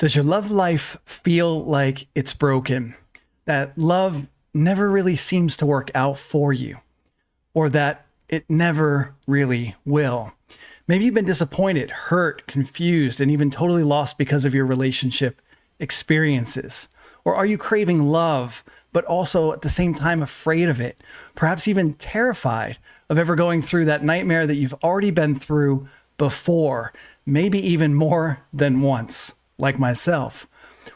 Does your love life feel like it's broken? That love never really seems to work out for you, or that it never really will? Maybe you've been disappointed, hurt, confused, and even totally lost because of your relationship experiences. Or are you craving love, but also at the same time afraid of it? Perhaps even terrified of ever going through that nightmare that you've already been through before, maybe even more than once, like myself.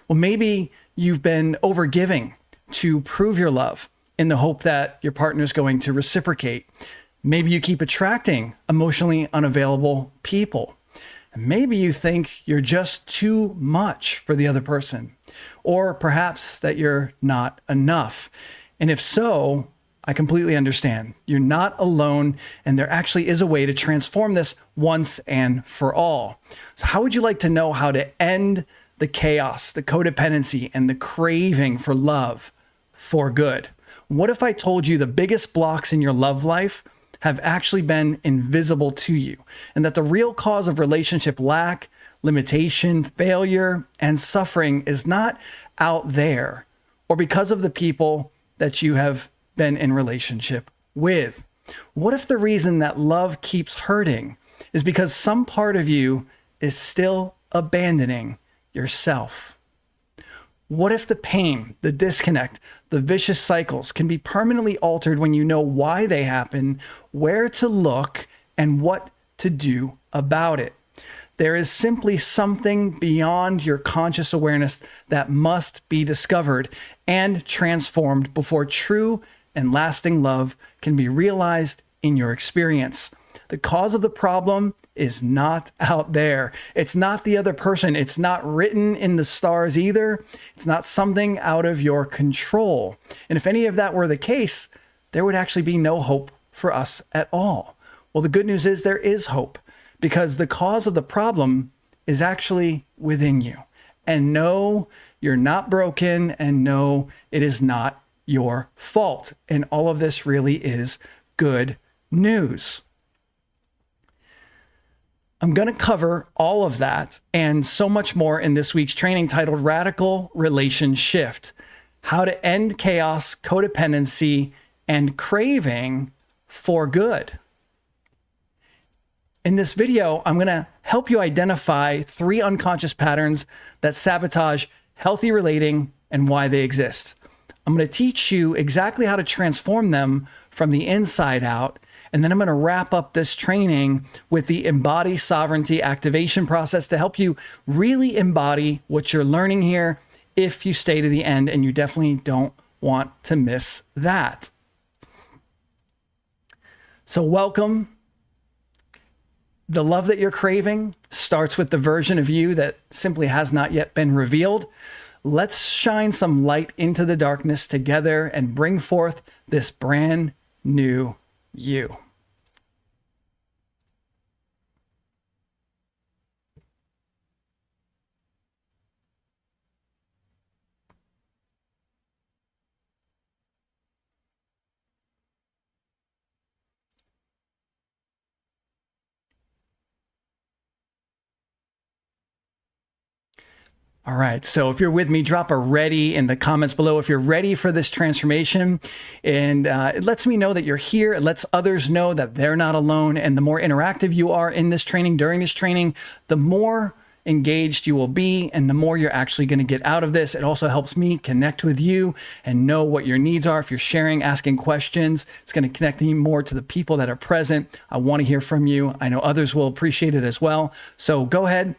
Well, maybe you've been overgiving to prove your love in the hope that your partner's going to reciprocate. Maybe you keep attracting emotionally unavailable people. Maybe you think you're just too much for the other person, or perhaps that you're not enough. And if so, I completely understand. You're not alone, and there actually is a way to transform this once and for all. So how would you like to know how to end the chaos, the codependency, and the craving for love for good? What if I told you the biggest blocks in your love life have actually been invisible to you, and that the real cause of relationship lack, limitation, failure, and suffering is not out there or because of the people that you have been in relationship with? What if the reason that love keeps hurting is because some part of you is still abandoning yourself? What if the pain, the disconnect, the vicious cycles can be permanently altered when you know why they happen, where to look, and what to do about it? There is simply something beyond your conscious awareness that must be discovered and transformed before true and lasting love can be realized in your experience. The cause of the problem is not out there. It's not the other person. It's not written in the stars either. It's not something out of your control. And if any of that were the case, there would actually be no hope for us at all. Well, the good news is there is hope, because the cause of the problem is actually within you. And no, you're not broken, and no, it is not your fault. And all of this really is good news. I'm going to cover all of that and so much more in this week's training titled Radical RelationShift: How to End Chaos, Codependency, and Craving for Good. In this video, I'm going to help you identify 3 unconscious patterns that sabotage healthy relating and why they exist. I'm going to teach you exactly how to transform them from the inside out. And then I'm going to wrap up this training with the Embody Sovereignty activation process to help you really embody what you're learning here if you stay to the end, and you definitely don't want to miss that. So welcome. The love that you're craving starts with the version of you that simply has not yet been revealed. Let's shine some light into the darkness together and bring forth this brand new you. All right, so if you're with me, drop a ready in the comments below if you're ready for this transformation. And it lets me know that you're here. It lets others know that they're not alone. And the more interactive you are in this training, during this training, the more engaged you will be, and the more you're actually going to get out of this. It also helps me connect with you and know what your needs are. If you're sharing, asking questions, it's going to connect me more to the people that are present. I want to hear from you. I know others will appreciate it as well. So go ahead,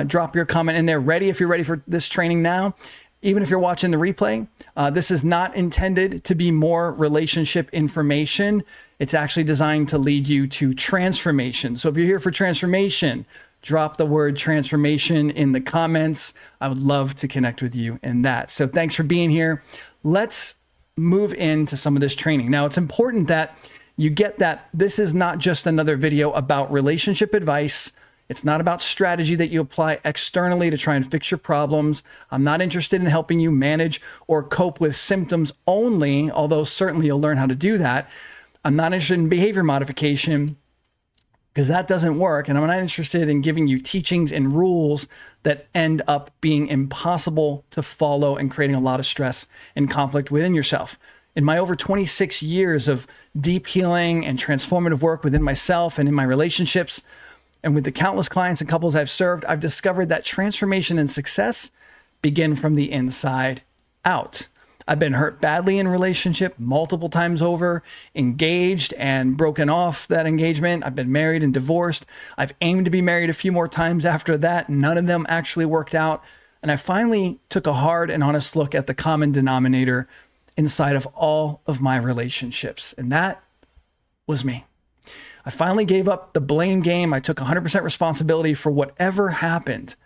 drop your comment in there. Ready if you're ready for this training now. Even if you're watching the replay, this is not intended to be more relationship information. It's actually designed to lead you to transformation. So if you're here for transformation, drop the word transformation in the comments. I would love to connect with you in that. So thanks for being here. Let's move into some of this training. Now, it's important that you get that this is not just another video about relationship advice. It's not about strategy that you apply externally to try and fix your problems. I'm not interested in helping you manage or cope with symptoms only, although certainly you'll learn how to do that. I'm not interested in behavior modification, because that doesn't work. And I'm not interested in giving you teachings and rules that end up being impossible to follow and creating a lot of stress and conflict within yourself. In my over 26 years of deep healing and transformative work within myself and in my relationships, and with the countless clients and couples I've served, I've discovered that transformation and success begin from the inside out. I've been hurt badly in relationship multiple times over, engaged and broken off that engagement. I've been married and divorced. I've aimed to be married a few more times after that. None of them actually worked out. And I finally took a hard and honest look at the common denominator inside of all of my relationships. And that was me. I finally gave up the blame game. I took 100% responsibility for whatever happened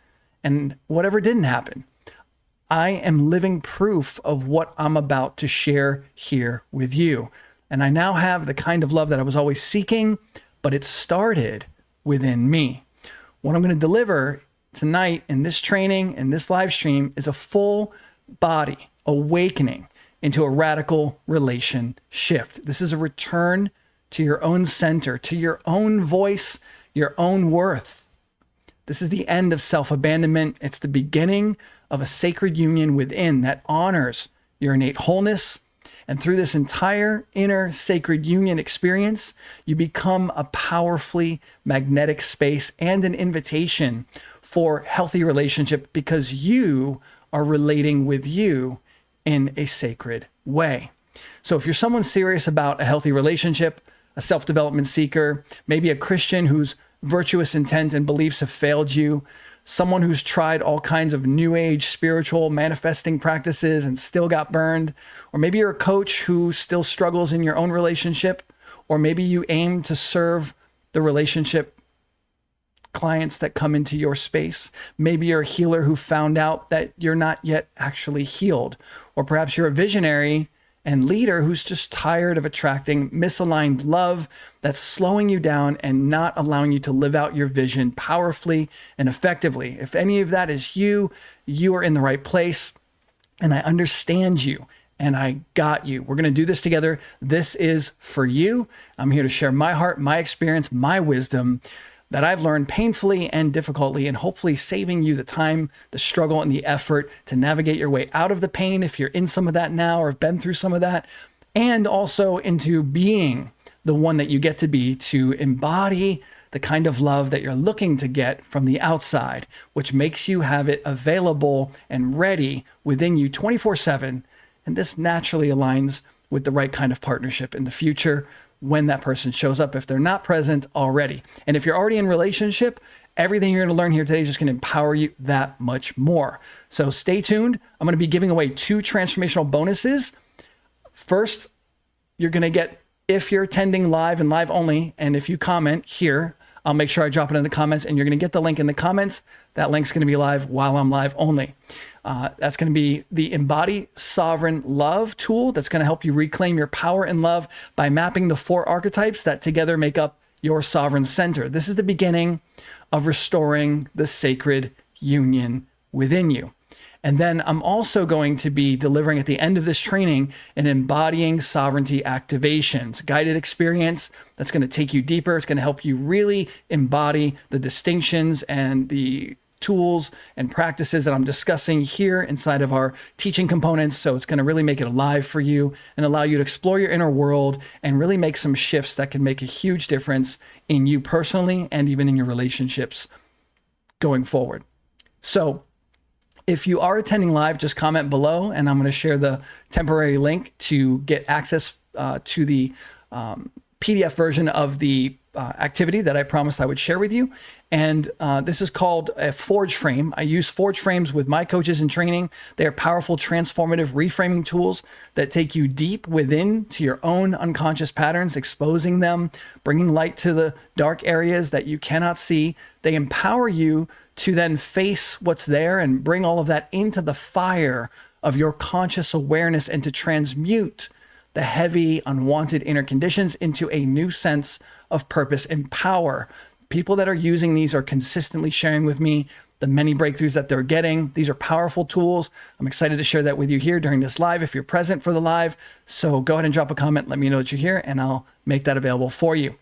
and whatever didn't happen. I am living proof of what I'm about to share here with you. And I now have the kind of love that I was always seeking, but it started within me. What I'm going to deliver tonight in this training, in this live stream, is a full body awakening into a radical relation shift. This is a return to your own center, to your own voice, your own worth. This is the end of self-abandonment. It's the beginning of a sacred union within that honors your innate wholeness. And through this entire inner sacred union experience, you become a powerfully magnetic space and an invitation for healthy relationship because you are relating with you in a sacred way. So if you're someone serious about a healthy relationship, a self-development seeker, maybe a Christian whose virtuous intent and beliefs have failed you, someone who's tried all kinds of new age spiritual manifesting practices and still got burned, or maybe you're a coach who still struggles in your own relationship, or maybe you aim to serve the relationship clients that come into your space. Maybe you're a healer who found out that you're not yet actually healed, or perhaps you're a visionary and leader who's just tired of attracting misaligned love that's slowing you down and not allowing you to live out your vision powerfully and effectively. If any of that is you, you are in the right place, and I understand you and I got you. We're going to do this together. This is for you. I'm here to share my heart, my experience, my wisdom that I've learned painfully and difficultly, and hopefully saving you the time, the struggle, and the effort to navigate your way out of the pain if you're in some of that now or have been through some of that, and also into being the one that you get to be, to embody the kind of love that you're looking to get from the outside, which makes you have it available and ready within you 24/7. And this naturally aligns with the right kind of partnership in the future when that person shows up, if they're not present already. And if you're already in relationship, everything you're going to learn here today is just going to empower you that much more. So stay tuned. I'm going to be giving away 2 transformational bonuses. First, you're going to get, if you're attending live and live only, and if you comment here, I'll make sure I drop it in the comments, and you're going to get the link in the comments. That link's going to be live while I'm live only. That's going to be the Embody Sovereign Love tool that's going to help you reclaim your power and love by mapping the 4 archetypes that together make up your sovereign center. This is the beginning of restoring the sacred union within you. And then I'm also going to be delivering at the end of this training an embodying sovereignty activations guided experience that's going to take you deeper. It's going to help you really embody the distinctions and the tools and practices that I'm discussing here inside of our teaching components. So it's going to really make it alive for you and allow you to explore your inner world and really make some shifts that can make a huge difference in you personally and even in your relationships going forward. So if you are attending live, just comment below and I'm going to share the temporary link to get access to the PDF version of the activity that I promised I would share with you. And this is called a forge frame. I use forge frames with my coaches in training. They are powerful, transformative reframing tools that take you deep within to your own unconscious patterns, exposing them, bringing light to the dark areas that you cannot see. They empower you to then face what's there and bring all of that into the fire of your conscious awareness and to transmute the heavy, unwanted inner conditions into a new sense of purpose and power. People that are using these are consistently sharing with me the many breakthroughs that they're getting. These are powerful tools. I'm excited to share that with you here during this live if you're present for the live. So go ahead and drop a comment. Let me know that you're here and I'll make that available for you.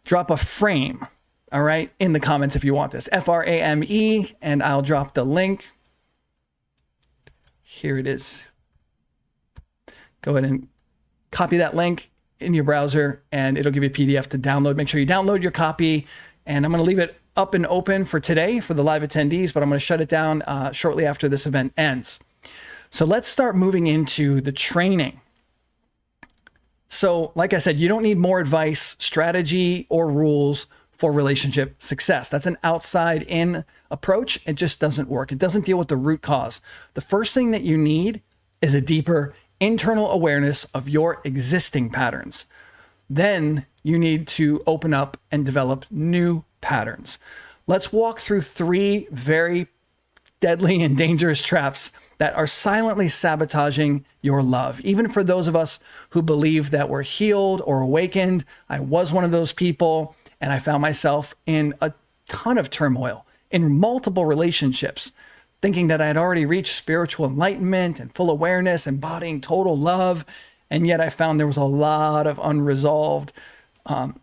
drop a frame, all right, in the comments if you want this. FRAME, and I'll drop the link. Here it is. Go ahead and copy that link in your browser, and it'll give you a PDF to download. Make sure you download your copy, and I'm going to leave it up and open for today for the live attendees, but I'm going to shut it down shortly after this event ends. So let's start moving into the training. So like I said, you don't need more advice, strategy, or rules for relationship success. That's an outside-in approach. It just doesn't work. It doesn't deal with the root cause. The first thing that you need is a deeper internal awareness of your existing patterns. Then you need to open up and develop new patterns. Let's walk through 3 very deadly and dangerous traps that are silently sabotaging your love. Even for those of us who believe that we're healed or awakened, I was one of those people, and I found myself in a ton of turmoil in multiple relationships, thinking that I had already reached spiritual enlightenment and full awareness, embodying total love. And yet I found there was a lot of unresolved,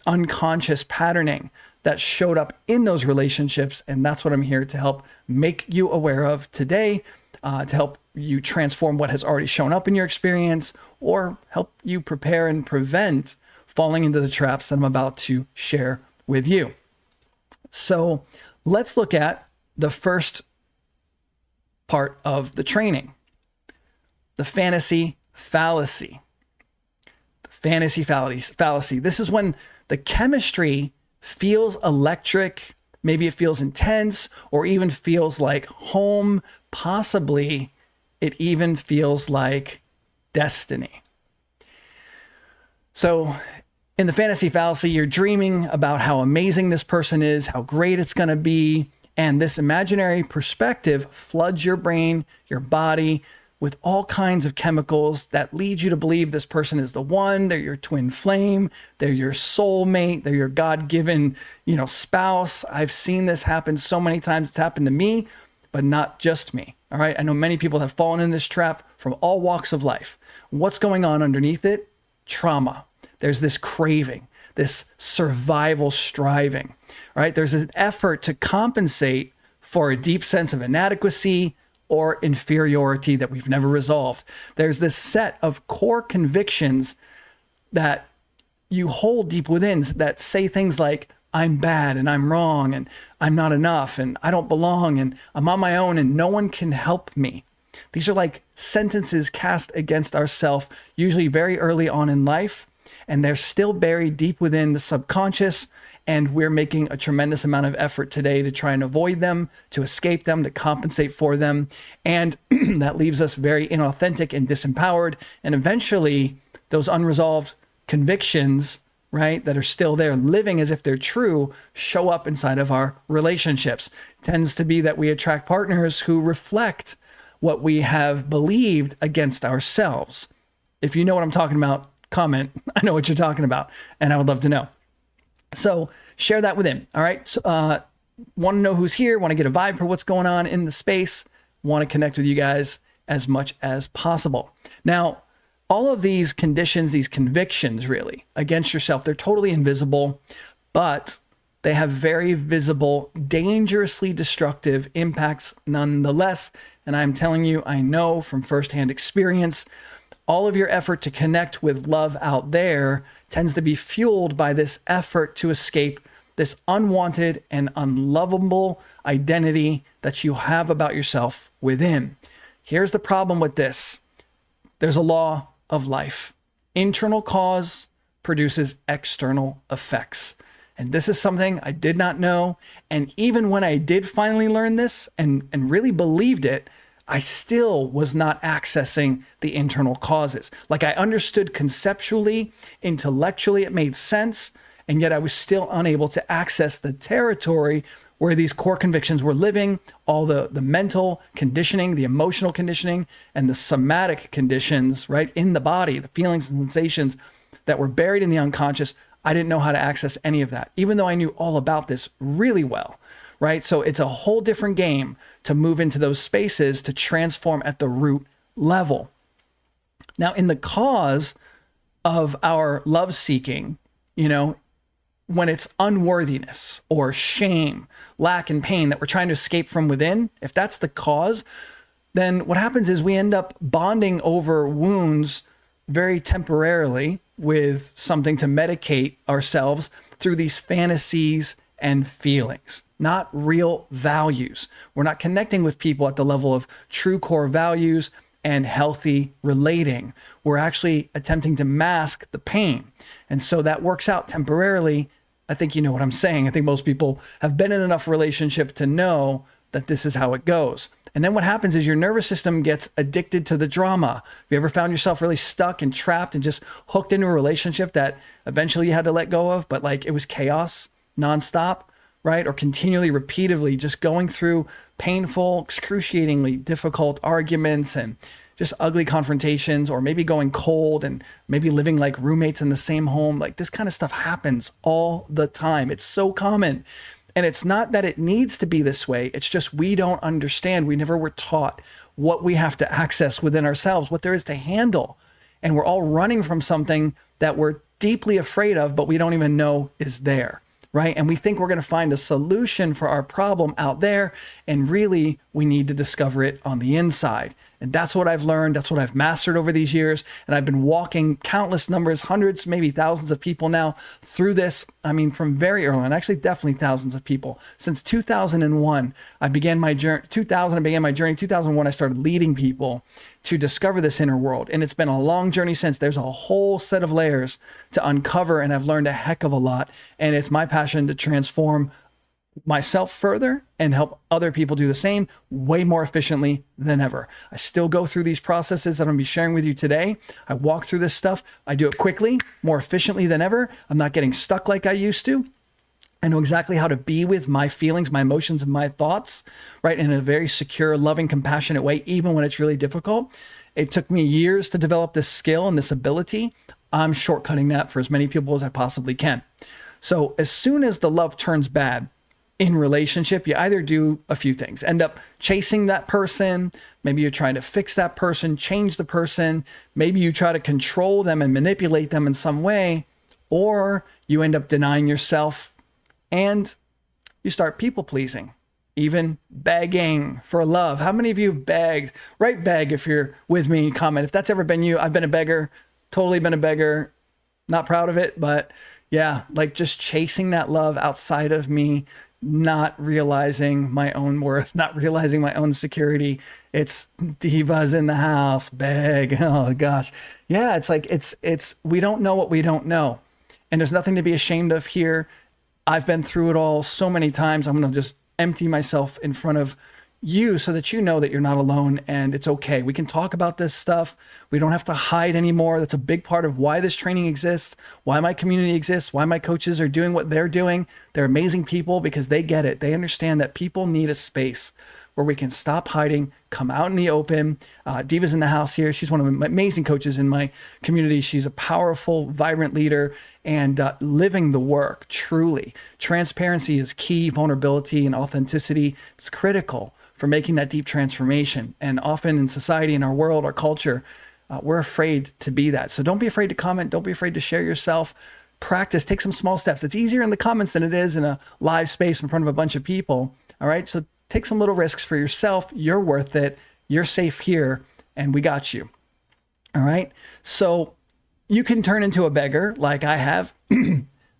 unconscious patterning that showed up in those relationships. And that's what I'm here to help make you aware of today, to help you transform what has already shown up in your experience, or help you prepare and prevent falling into the traps that I'm about to share with you. So let's look at the first part of the training, the fantasy fallacy. The fantasy fallacy. This is when the chemistry feels electric, maybe it feels intense, or even feels like home. Possibly it even feels like destiny. So in the fantasy fallacy, you're dreaming about how amazing this person is, how great it's going to be. And this imaginary perspective floods your brain, your body, with all kinds of chemicals that lead you to believe this person is the one. They're your twin flame. They're your soulmate. They're your God-given, spouse. I've seen this happen so many times. It's happened to me, but not just me. All right. I know many people have fallen in this trap from all walks of life. What's going on underneath it? Trauma. There's this craving, this survival striving, right? There's an effort to compensate for a deep sense of inadequacy or inferiority that we've never resolved. There's this set of core convictions that you hold deep within that say things like, I'm bad and I'm wrong and I'm not enough and I don't belong and I'm on my own and no one can help me. These are like sentences cast against ourselves, usually very early on in life, and they're still buried deep within the subconscious. And we're making a tremendous amount of effort today to try and avoid them, to escape them, to compensate for them. And that leaves us very inauthentic and disempowered. And eventually those unresolved convictions, right, that are still there living as if they're true, show up inside of our relationships. It tends to be that we attract partners who reflect what we have believed against ourselves. If you know what I'm talking about, comment. I know what you're talking about, and I would love to know. So share that with him. All right. So, want to know who's here, want to get a vibe for what's going on in the space, want to connect with you guys as much as possible. Now, all of these conditions, these convictions really against yourself, they're totally invisible, but they have very visible, dangerously destructive impacts nonetheless. And I'm telling you, I know from firsthand experience, all of your effort to connect with love out there tends to be fueled by this effort to escape this unwanted and unlovable identity that you have about yourself within. Here's the problem with this. There's a law of life. Internal cause produces external effects. And this is something I did not know. And even when I did finally learn this and really believed it, I still was not accessing the internal causes. Like I understood conceptually, intellectually, it made sense, and yet I was still unable to access the territory where these core convictions were living, all the mental conditioning, the emotional conditioning, and the somatic conditions, right, in the body, the feelings and sensations that were buried in the unconscious. I didn't know how to access any of that, even though I knew all about this really well. Right? So it's a whole different game to move into those spaces to transform at the root level. Now, in the cause of our love seeking, when it's unworthiness or shame, lack, and pain that we're trying to escape from within, if that's the cause, then what happens is we end up bonding over wounds very temporarily with something to medicate ourselves through these fantasies and feelings, not real values. We're not connecting with people at the level of true core values and healthy relating. We're actually attempting to mask the pain. And so that works out temporarily. I think you know what I'm saying. I think most people have been in enough relationship to know that this is how it goes. And then what happens is your nervous system gets addicted to the drama. Have you ever found yourself really stuck and trapped and just hooked into a relationship that eventually you had to let go of, but like it was chaos nonstop, right? Or continually, repeatedly just going through painful, excruciatingly difficult arguments and just ugly confrontations, or maybe going cold and maybe living like roommates in the same home. Like this kind of stuff happens all the time. It's so common. And it's not that it needs to be this way. It's just we don't understand. We never were taught what we have to access within ourselves, what there is to handle. And we're all running from something that we're deeply afraid of, but we don't even know is there, right? And we think we're going to find a solution for our problem out there. And really, we need to discover it on the inside. And that's what I've learned. That's what I've mastered over these years. And I've been walking countless numbers, hundreds, maybe thousands of people now through this. I mean, from very early on, actually definitely thousands of people. Since 2001, I began my journey. 2001, I started leading people to discover this inner world. And it's been a long journey since. There's a whole set of layers to uncover, and I've learned a heck of a lot. And it's my passion to transform myself further and help other people do the same way more efficiently than ever. I still go through these processes that I'm going to be sharing with you today. I walk through this stuff. I do it quickly, more efficiently than ever. I'm not getting stuck like I used to. I know exactly how to be with my feelings, my emotions, and my thoughts, right? In a very secure, loving, compassionate way, even when it's really difficult. It took me years to develop this skill and this ability. I'm shortcutting that for as many people as I possibly can. So as soon as the love turns bad, in relationship, you either do a few things, end up chasing that person. Maybe you're trying to fix that person, change the person. Maybe you try to control them and manipulate them in some way, or you end up denying yourself and you start people pleasing, even begging for love. How many of you have begged? Write beg if you're with me, comment. If that's ever been you, I've been a beggar, totally been a beggar, not proud of it, but yeah, like just chasing that love outside of me, not realizing my own worth, not realizing my own security. It's divas in the house, beg. Oh gosh. Yeah. It's like, we don't know what we don't know. And there's nothing to be ashamed of here. I've been through it all so many times. I'm going to just empty myself in front of you so that you know that you're not alone and it's okay. We can talk about this stuff. We don't have to hide anymore. That's a big part of why this training exists, why my community exists, why my coaches are doing what they're doing. They're amazing people because they get it. They understand that people need a space where we can stop hiding, come out in the open. Diva's in the house here. She's one of the amazing coaches in my community. She's a powerful, vibrant leader and living the work, truly. Transparency is key. Vulnerability and authenticity is critical for making that deep transformation. And often in society, in our world, our culture, we're afraid to be that. So don't be afraid to comment. Don't be afraid to share yourself. Practice, take some small steps. It's easier in the comments than it is in a live space in front of a bunch of people. All right. So take some little risks for yourself. You're worth it. You're safe here and we got you. All right. So you can turn into a beggar like I have.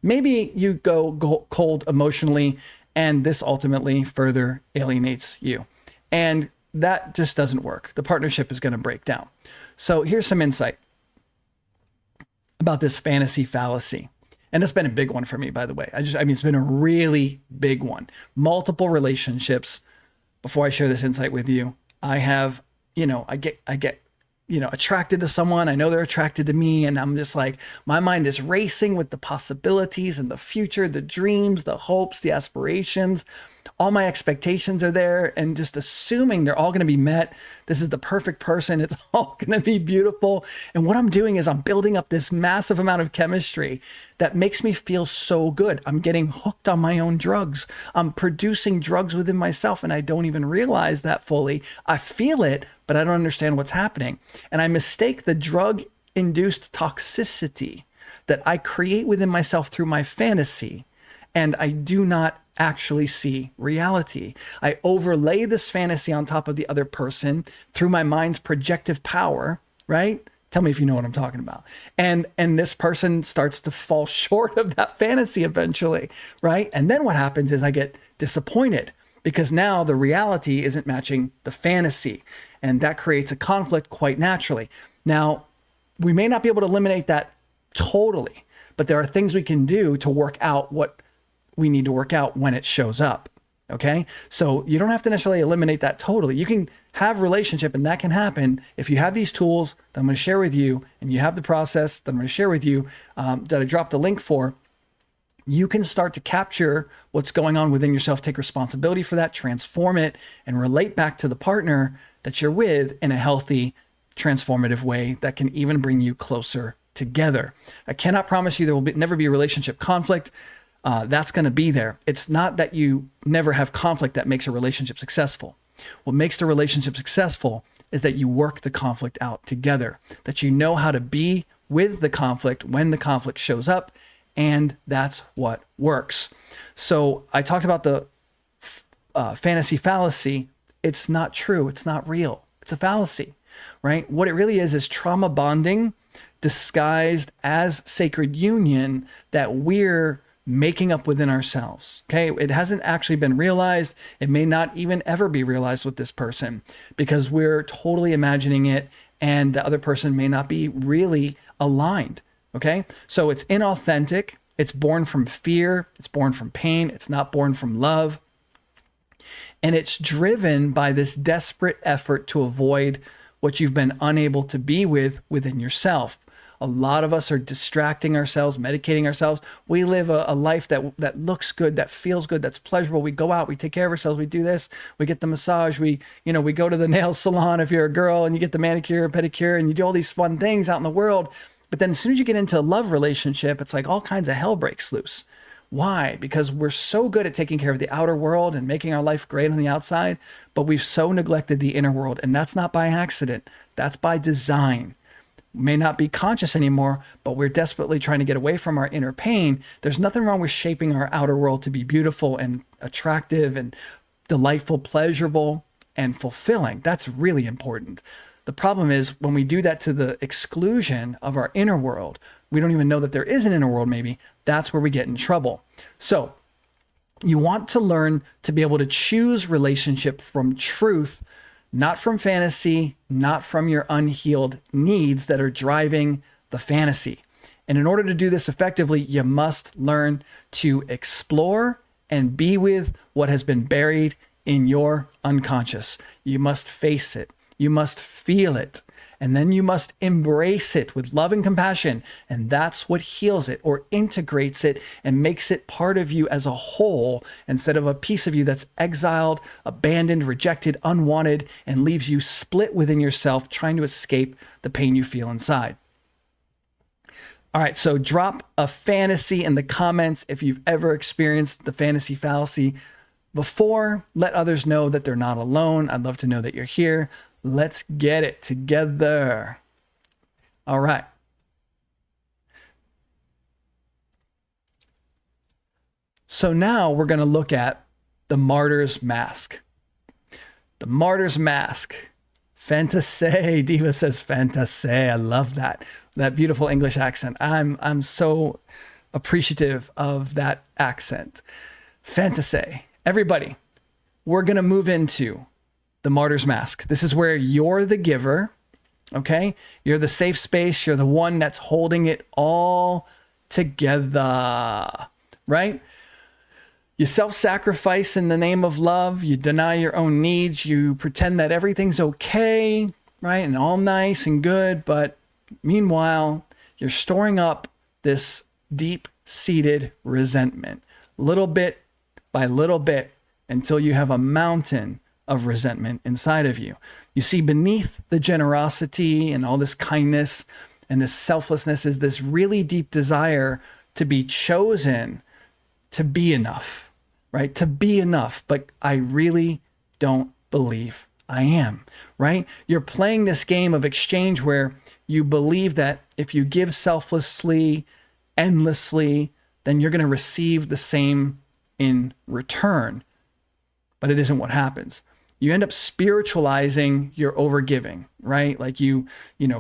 Maybe you go cold emotionally, and this ultimately further alienates you. And that just doesn't work. The partnership is going to break down. So here's some insight about this fantasy fallacy. And it's been a big one for me, by the way. It's been a really big one. Multiple relationships. Before I share this insight with you, I have, I get attracted to someone. I know they're attracted to me. And I'm just like, my mind is racing with the possibilities and the future, the dreams, the hopes, the aspirations. All my expectations are there and just assuming they're all going to be met. This is the perfect person. It's all going to be beautiful. And what I'm doing is I'm building up this massive amount of chemistry that makes me feel so good. I'm getting hooked on my own drugs. I'm producing drugs within myself and I don't even realize that fully. I feel it, but I don't understand what's happening. And I mistake the drug-induced toxicity that I create within myself through my fantasy, and I do not actually see reality. I overlay this fantasy on top of the other person through my mind's projective power, right? Tell me if you know what I'm talking about. And this person starts to fall short of that fantasy eventually, right? And then what happens is I get disappointed because now the reality isn't matching the fantasy, and that creates a conflict quite naturally. Now, we may not be able to eliminate that totally, but there are things we can do to work out what we need to work out when it shows up. Okay. So you don't have to necessarily eliminate that totally. You can have relationship, and that can happen if you have these tools that I'm going to share with you, and you have the process that I'm going to share with you, that I dropped the link for. You can start to capture what's going on within yourself, take responsibility for that, transform it, and relate back to the partner that you're with in a healthy, transformative way that can even bring you closer together. I cannot promise you there will never be a relationship conflict. That's going to be there. It's not that you never have conflict that makes a relationship successful. What makes the relationship successful is that you work the conflict out together, that you know how to be with the conflict when the conflict shows up, and that's what works. So I talked about the fantasy fallacy. It's not true. It's not real. It's a fallacy, right? What it really is trauma bonding disguised as sacred union that we're making up within ourselves. Okay. It hasn't actually been realized. It may not even ever be realized with this person because we're totally imagining it, and the other person may not be really aligned. Okay. So it's inauthentic. It's born from fear. It's born from pain. It's not born from love. And it's driven by this desperate effort to avoid what you've been unable to be within yourself. A lot of us are distracting ourselves, medicating ourselves. We live a life that looks good, that feels good, that's pleasurable. We go out, we take care of ourselves, we do this, we get the massage, we go to the nail salon if you're a girl, and you get the manicure, pedicure, and you do all these fun things out in the world. But then as soon as you get into a love relationship, it's like all kinds of hell breaks loose. Why? Because we're so good at taking care of the outer world and making our life great on the outside, but we've so neglected the inner world. And that's not by accident. That's by design. May not be conscious anymore, but we're desperately trying to get away from our inner pain. There's nothing wrong with shaping our outer world to be beautiful and attractive and delightful, pleasurable, and fulfilling. That's really important. The problem is when we do that to the exclusion of our inner world, we don't even know that there is an inner world maybe. That's where we get in trouble. So you want to learn to be able to choose relationship from truth, not from fantasy, not from your unhealed needs that are driving the fantasy. And in order to do this effectively, you must learn to explore and be with what has been buried in your unconscious. You must face it. You must feel it. And then you must embrace it with love and compassion. And that's what heals it or integrates it and makes it part of you as a whole instead of a piece of you that's exiled, abandoned, rejected, unwanted, and leaves you split within yourself trying to escape the pain you feel inside. All right, so drop a fantasy in the comments if you've ever experienced the fantasy fallacy before. Let others know that they're not alone. I'd love to know that you're here. Let's get it together. All right. So now we're going to look at the martyr's mask. The martyr's mask. Fantasy. Diva says fantasy. I love that. That beautiful English accent. I'm so appreciative of that accent. Fantasy. Everybody, we're going to move into the martyr's mask. This is where you're the giver, okay? You're the safe space. You're the one that's holding it all together, right? You self-sacrifice in the name of love. You deny your own needs. You pretend that everything's okay, right? And all nice and good. But meanwhile, you're storing up this deep-seated resentment, little bit by little bit, until you have a mountain of resentment inside of you. You see, beneath the generosity and all this kindness and this selflessness is this really deep desire to be chosen, to be enough, right? To be enough, but I really don't believe I am, right? You're playing this game of exchange where you believe that if you give selflessly, endlessly, then you're going to receive the same in return. But it isn't what happens. You end up spiritualizing your overgiving, right? Like you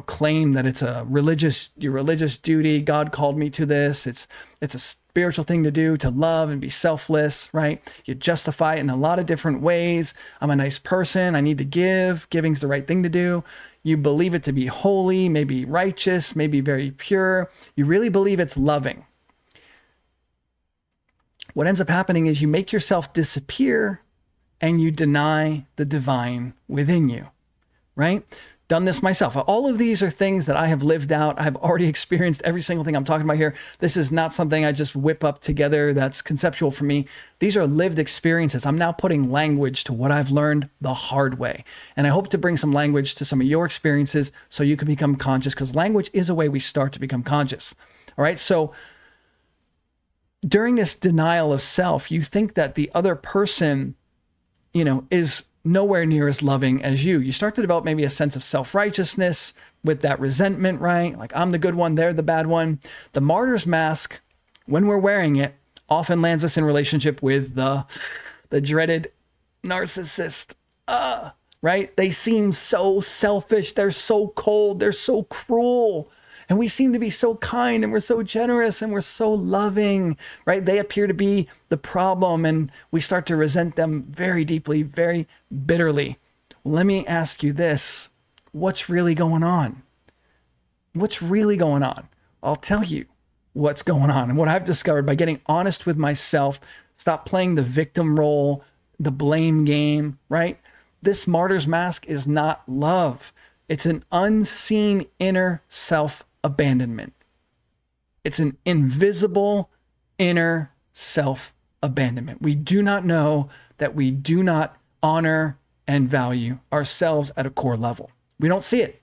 claim that it's your religious duty. God called me to this. It's a spiritual thing to do, to love and be selfless, right? You justify it in a lot of different ways. I'm a nice person. I need to give. Giving's the right thing to do. You believe it to be holy, maybe righteous, maybe very pure. You really believe it's loving. What ends up happening is you make yourself disappear and you deny the divine within you, right? Done this myself. All of these are things that I have lived out. I've already experienced every single thing I'm talking about here. This is not something I just whip up together that's conceptual for me. These are lived experiences. I'm now putting language to what I've learned the hard way. And I hope to bring some language to some of your experiences so you can become conscious, because language is a way we start to become conscious. All right. So during this denial of self, you think that the other person is nowhere near as loving as you. You start to develop maybe a sense of self-righteousness with that resentment, right? Like, I'm the good one, they're the bad one. The martyr's mask, when we're wearing it, often lands us in relationship with the dreaded narcissist, right? They seem so selfish. They're so cold. They're so cruel. And we seem to be so kind and we're so generous and we're so loving, right? They appear to be the problem and we start to resent them very deeply, very bitterly. Let me ask you this. What's really going on? What's really going on? I'll tell you what's going on and what I've discovered by getting honest with myself. Stop playing the victim role, the blame game, right? This martyr's mask is not love. It's an unseen inner self-abandonment. It's an invisible inner self-abandonment. We do not know that we do not honor and value ourselves at a core level. We don't see it,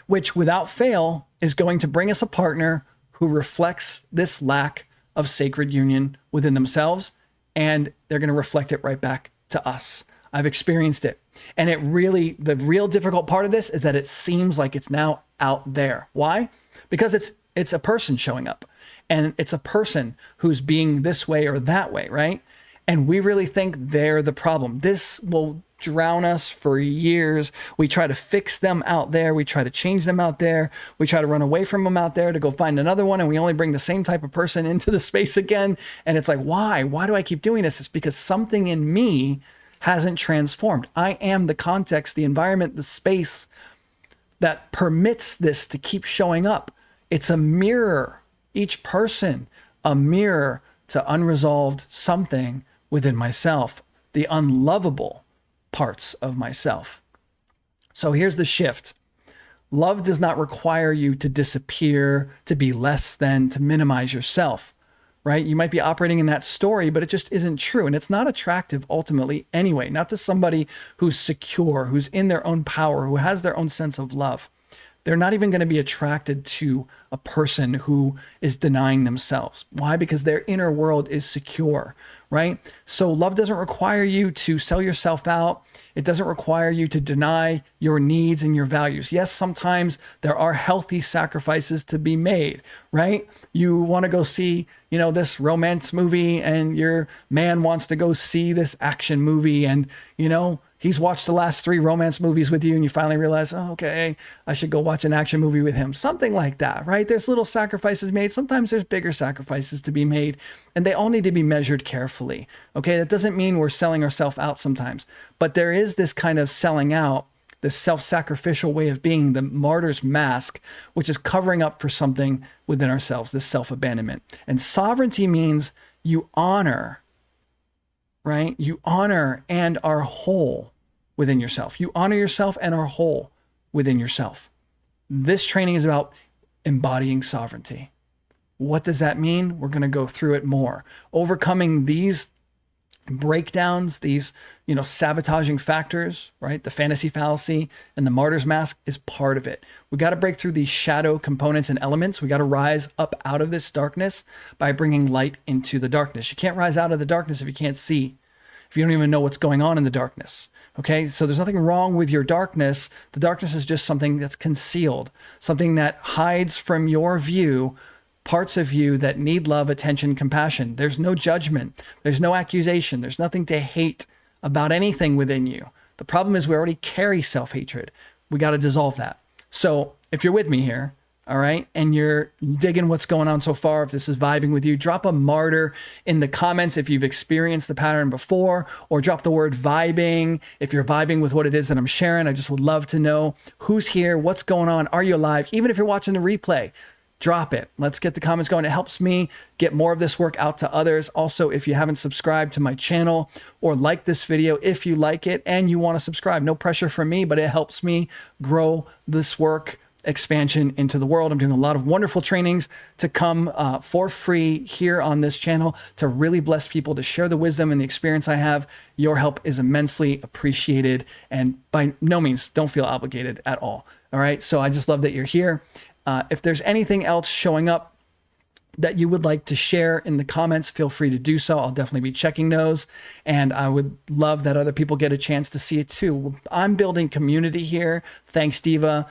which without fail is going to bring us a partner who reflects this lack of sacred union within themselves, and they're going to reflect it right back to us. I've experienced it. And the real difficult part of this is that it seems like it's now out there. Why? Because it's a person showing up, and it's a person who's being this way or that way, right? And we really think they're the problem. This will drown us for years. We try to fix them out there. We try to change them out there. We try to run away from them out there to go find another one. And we only bring the same type of person into the space again. And it's like, why? Why do I keep doing this? It's because something in me hasn't transformed. I am the context, the environment, the space that permits this to keep showing up. It's a mirror, each person, a mirror to unresolved something within myself, the unlovable parts of myself. So here's the shift. Love does not require you to disappear, to be less than, to minimize yourself, right? You might be operating in that story, but it just isn't true. And it's not attractive ultimately anyway, not to somebody who's secure, who's in their own power, who has their own sense of love. They're not even going to be attracted to a person who is denying themselves. Why? Because their inner world is secure, right? So love doesn't require you to sell yourself out. It doesn't require you to deny your needs and your values. Yes, sometimes there are healthy sacrifices to be made, right? You want to go see, this romance movie, and your man wants to go see this action movie, and, he's watched the last 3 romance movies with you, and you finally realize, oh, okay, I should go watch an action movie with him. Something like that, right? There's little sacrifices made. Sometimes there's bigger sacrifices to be made, and they all need to be measured carefully. Okay, that doesn't mean we're selling ourselves out sometimes, but there is this kind of selling out, this self-sacrificial way of being, the martyr's mask, which is covering up for something within ourselves, this self-abandonment. And sovereignty means you honor, right? You honor and are whole within yourself. You honor yourself and are whole within yourself. This training is about embodying sovereignty. What does that mean? We're going to go through it more. Overcoming these breakdowns, these, sabotaging factors, right? The fantasy fallacy and the martyr's mask is part of it. We got to break through these shadow components and elements. We got to rise up out of this darkness by bringing light into the darkness. You can't rise out of the darkness if you can't see, if you don't even know what's going on in the darkness. Okay. So there's nothing wrong with your darkness. The darkness is just something that's concealed, something that hides from your view parts of you that need love, attention, compassion. There's no judgment. There's no accusation. There's nothing to hate about anything within you. The problem is we already carry self-hatred. We got to dissolve that. So if you're with me here, all right, and you're digging what's going on so far, if this is vibing with you, drop a martyr in the comments if you've experienced the pattern before, or drop the word vibing if you're vibing with what it is that I'm sharing. I just would love to know who's here, what's going on, are you alive? Even if you're watching the replay, drop it. Let's get the comments going. It helps me get more of this work out to others. Also, if you haven't subscribed to my channel or like this video, if you like it and you want to subscribe, no pressure from me, but it helps me grow this work expansion into the world. I'm doing a lot of wonderful trainings to come for free here on this channel to really bless people, to share the wisdom and the experience I have. Your help is immensely appreciated, and by no means don't feel obligated at all. All right. So I just love that you're here. If there's anything else showing up that you would like to share in the comments, feel free to do so. I'll definitely be checking those. And I would love that other people get a chance to see it too. I'm building community here. Thanks, Diva.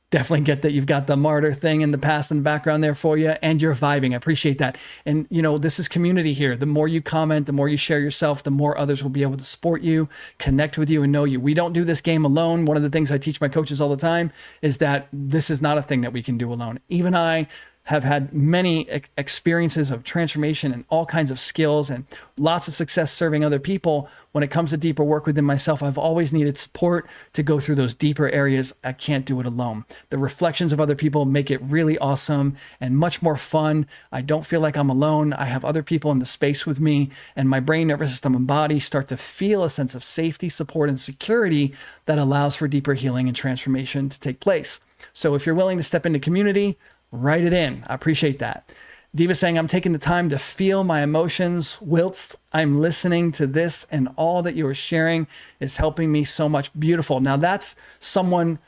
Definitely get that you've got the martyr thing in the past in the background there for you, and you're vibing. I appreciate that. And you know, this is community here. The more you comment, the more you share yourself, the more others will be able to support you, connect with you, and know you. We don't do this game alone. One of the things I teach my coaches all the time is that this is not a thing that we can do alone. Even I have had many experiences of transformation and all kinds of skills and lots of success serving other people. When it comes to deeper work within myself, I've always needed support to go through those deeper areas. I can't do it alone. The reflections of other people make it really awesome and much more fun. I don't feel like I'm alone. I have other people in the space with me, and my brain, nervous system, and body start to feel a sense of safety, support, and security that allows for deeper healing and transformation to take place. So if you're willing to step into community, write it in. I appreciate that. Diva saying, I'm taking the time to feel my emotions whilst I'm listening to this, and all that you are sharing is helping me so much. Beautiful. Now that's someone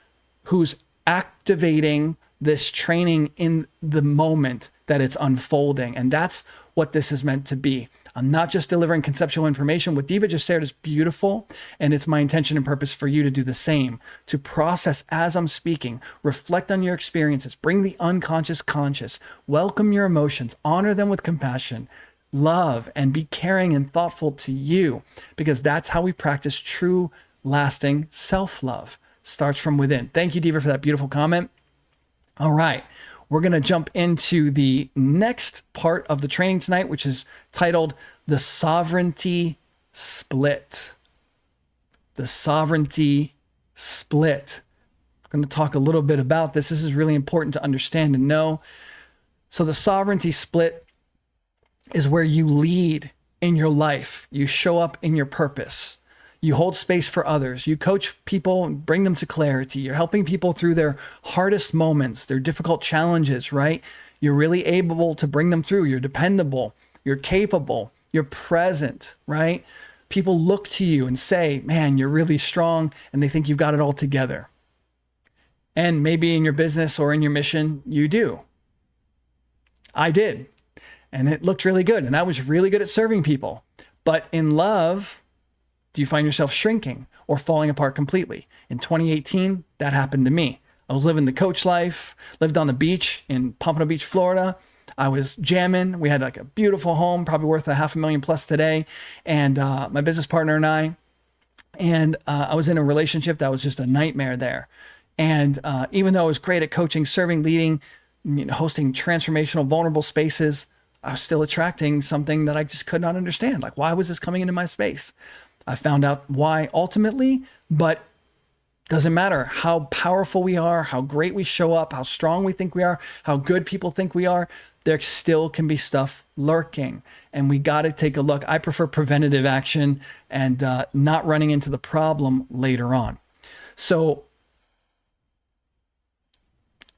who's activating this training in the moment that it's unfolding. And that's what this is meant to be. I'm not just delivering conceptual information. What Diva just shared is beautiful, and it's my intention and purpose for you to do the same, to process as I'm speaking, reflect on your experiences, bring the unconscious conscious, welcome your emotions, honor them with compassion, love, and be caring and thoughtful to you, because that's how we practice true, lasting self-love. Starts from within. Thank you, Diva, for that beautiful comment. All right. We're going to jump into the next part of the training tonight, which is titled The Sovereignty Split. The Sovereignty Split. I'm going to talk a little bit about this. This is really important to understand and know. So the sovereignty split is where you lead in your life. You show up in your purpose. You hold space for others. You coach people and bring them to clarity. You're helping people through their hardest moments, their difficult challenges, right? You're really able to bring them through. You're dependable. You're capable. You're present, right? People look to you and say, man, you're really strong, and they think you've got it all together. And maybe in your business or in your mission, you do. I did. And it looked really good. And I was really good at serving people. But in love, do you find yourself shrinking or falling apart completely? In 2018, that happened to me. I was living the coach life, lived on the beach in Pompano Beach, Florida. I was jamming. We had like a beautiful home, probably worth $500,000 plus today. And my business partner and I was in a relationship that was just a nightmare there. And even though I was great at coaching, serving, leading, hosting transformational, vulnerable spaces, I was still attracting something that I just could not understand. Like, why was this coming into my space? I found out why ultimately, but doesn't matter how powerful we are, how great we show up, how strong we think we are, how good people think we are, there still can be stuff lurking, and we got to take a look. I prefer preventative action and not running into the problem later on. So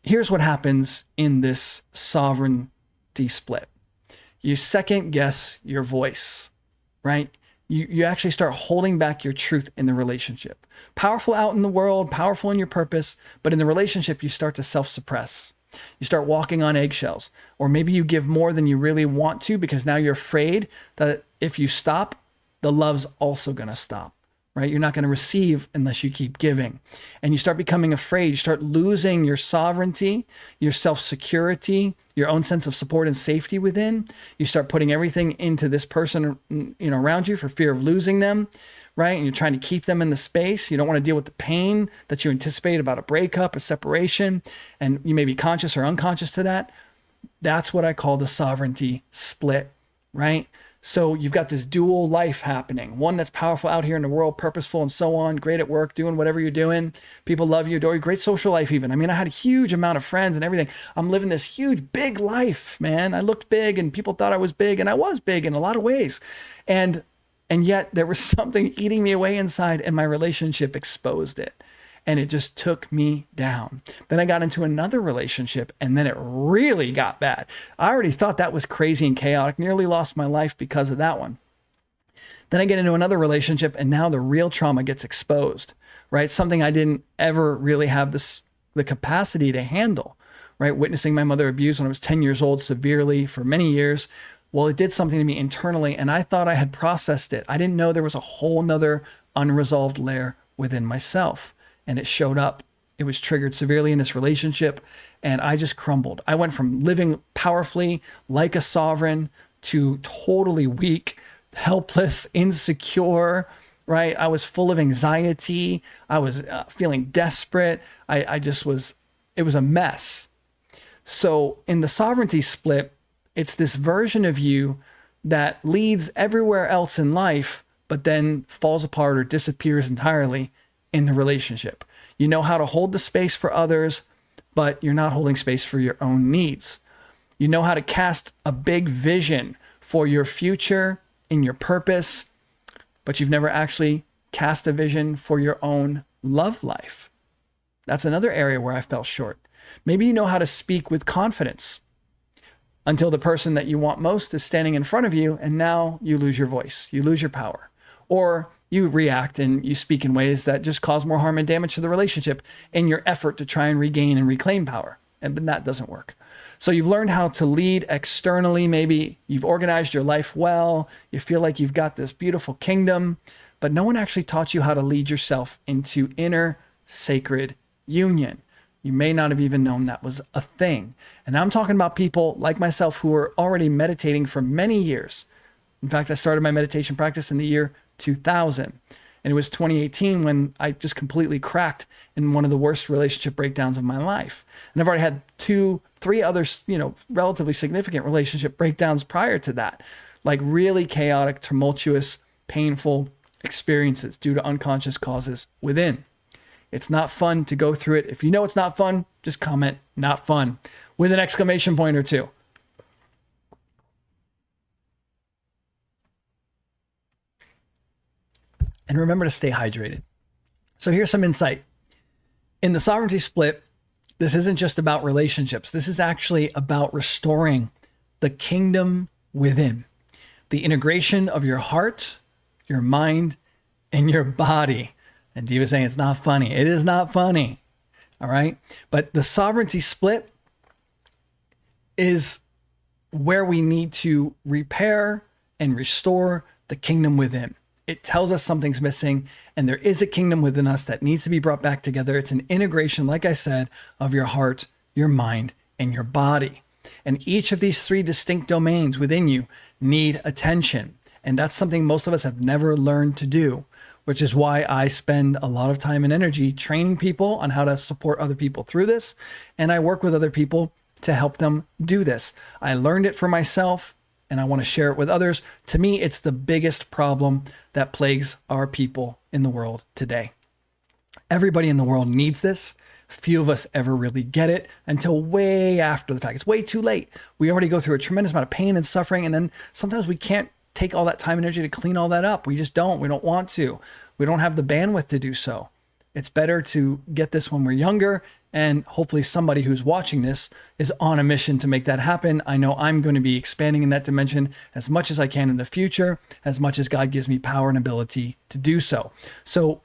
here's what happens in this sovereignty split. You second guess your voice, right? You actually start holding back your truth in the relationship. Powerful out in the world, powerful in your purpose, but in the relationship, you start to self-suppress. You start walking on eggshells, or maybe you give more than you really want to because now you're afraid that if you stop, the love's also going to stop. right? You're not going to receive unless you keep giving. And you start becoming afraid. You start losing your sovereignty, your self-security, your own sense of support and safety within. You start putting everything into this person, around you for fear of losing them, right? And you're trying to keep them in the space. You don't want to deal with the pain that you anticipate about a breakup, a separation, and you may be conscious or unconscious to that. That's what I call the sovereignty split, right? So you've got this dual life happening. One that's powerful out here in the world, purposeful and so on, great at work, doing whatever you're doing. People love you, adore you, great social life even. I mean, I had a huge amount of friends and everything. I'm living this huge, big life, man. I looked big and people thought I was big, and I was big in a lot of ways. And yet there was something eating me away inside, and my relationship exposed it. And it just took me down. Then I got into another relationship, and then it really got bad. I already thought that was crazy and chaotic, nearly lost my life because of that one. Then I get into another relationship, and now the real trauma gets exposed, right? Something I didn't ever really have the capacity to handle, right? Witnessing my mother abused when I was 10 years old severely for many years. Well, it did something to me internally, and I thought I had processed it. I didn't know there was a whole nother unresolved layer within myself. And it showed up. It was triggered severely in this relationship, and I just crumbled. I went from living powerfully like a sovereign to totally weak, helpless, insecure, right? I was full of anxiety. I was feeling desperate. It was a mess. So in the sovereignty split, it's this version of you that leads everywhere else in life, but then falls apart or disappears entirely in the relationship. You know how to hold the space for others, but you're not holding space for your own needs. You know how to cast a big vision for your future in your purpose, but you've never actually cast a vision for your own love life. That's another area where I fell short. Maybe you know how to speak with confidence until the person that you want most is standing in front of you, and now you lose your voice, you lose your power. Or you react and you speak in ways that just cause more harm and damage to the relationship in your effort to try and regain and reclaim power. And that doesn't work. So you've learned how to lead externally. Maybe you've organized your life well. You feel like you've got this beautiful kingdom, but no one actually taught you how to lead yourself into inner sacred union. You may not have even known that was a thing. And I'm talking about people like myself who are already meditating for many years. In fact, I started my meditation practice in the year 2000. And it was 2018 when I just completely cracked in one of the worst relationship breakdowns of my life. And I've already had 2-3 other, relatively significant relationship breakdowns prior to that, like really chaotic, tumultuous, painful experiences due to unconscious causes within. It's not fun to go through it. If you know it's not fun, just comment "not fun" with an exclamation point or two. And remember to stay hydrated. So here's some insight. In the sovereignty split, this isn't just about relationships. This is actually about restoring the kingdom within. The integration of your heart, your mind, and your body. And Diva's saying it's not funny. It is not funny. All right. But the sovereignty split is where we need to repair and restore the kingdom within. It tells us something's missing, and there is a kingdom within us that needs to be brought back together. It's an integration, like I said, of your heart, your mind, and your body. And each of these 3 distinct domains within you need attention. And that's something most of us have never learned to do, which is why I spend a lot of time and energy training people on how to support other people through this. And I work with other people to help them do this. I learned it for myself, and I want to share it with others. To me, it's the biggest problem that plagues our people in the world today. Everybody in the world needs this. Few of us ever really get it until way after the fact. It's way too late. We already go through a tremendous amount of pain and suffering, and then sometimes we can't take all that time and energy to clean all that up. We just don't. We don't want to. We don't have the bandwidth to do so. It's better to get this when we're younger, and hopefully somebody who's watching this is on a mission to make that happen. I know I'm going to be expanding in that dimension as much as I can in the future, as much as God gives me power and ability to do so. So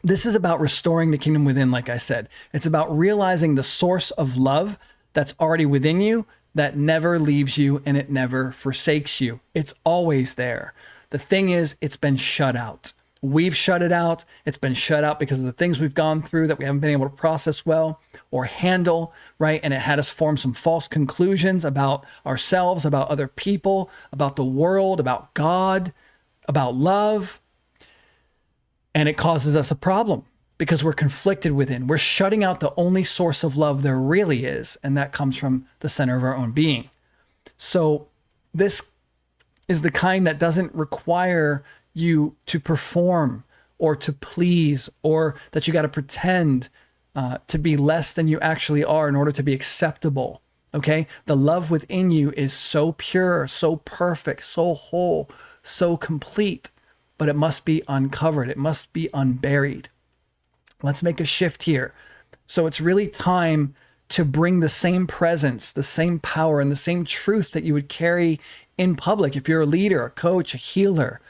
this is about restoring the kingdom within, like I said. It's about realizing the source of love that's already within you that never leaves you and it never forsakes you. It's always there. The thing is, it's been shut out. We've shut it out. It's been shut out because of the things we've gone through that we haven't been able to process well or handle, right? And it had us form some false conclusions about ourselves, about other people, about the world, about God, about love. And it causes us a problem because we're conflicted within. We're shutting out the only source of love there really is, and that comes from the center of our own being. So this is the kind that doesn't require you to perform or to please, or that you got to pretend to be less than you actually are in order to be acceptable. Okay. The love within you is so pure, so perfect, so whole, so complete, but it must be uncovered. It must be unburied. Let's make a shift here. So it's really time to bring the same presence, the same power, and the same truth that you would carry in public. If you're a leader, a coach, a healer,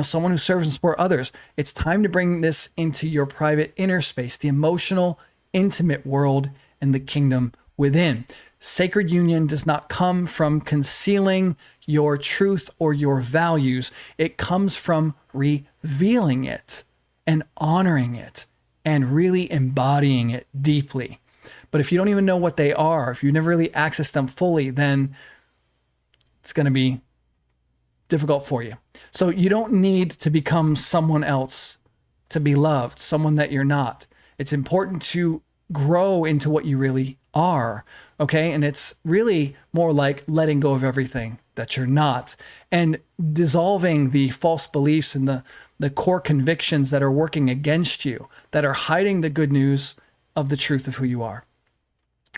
someone who serves and supports others, it's time to bring this into your private inner space, the emotional, intimate world, and the kingdom within. Sacred union does not come from concealing your truth or your values. It comes from revealing it and honoring it and really embodying it deeply. But if you don't even know what they are, if you never really access them fully, then it's going to be difficult for you. So you don't need to become someone else to be loved, someone that you're not. It's important to grow into what you really are, okay? And it's really more like letting go of everything that you're not and dissolving the false beliefs and the core convictions that are working against you, that are hiding the good news of the truth of who you are.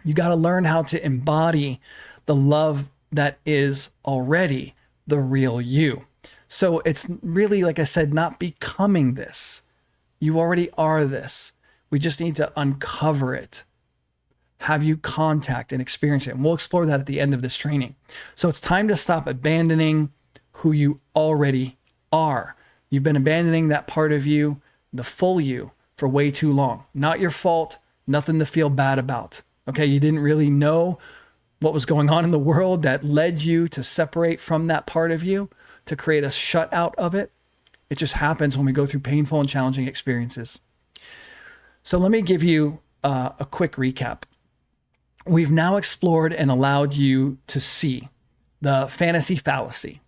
You got to learn how to embody the love that is already the real you. So it's really, like I said, not becoming this. You already are this. We just need to uncover it, have you contact and experience it. And we'll explore that at the end of this training. So it's time to stop abandoning who you already are. You've been abandoning that part of you, the full you, for way too long. Not your fault, nothing to feel bad about. Okay, you didn't really know what was going on in the world that led you to separate from that part of you, to create a shut out of it. It just happens when we go through painful and challenging experiences. So let me give you a quick recap. We've now explored and allowed you to see the fantasy fallacy.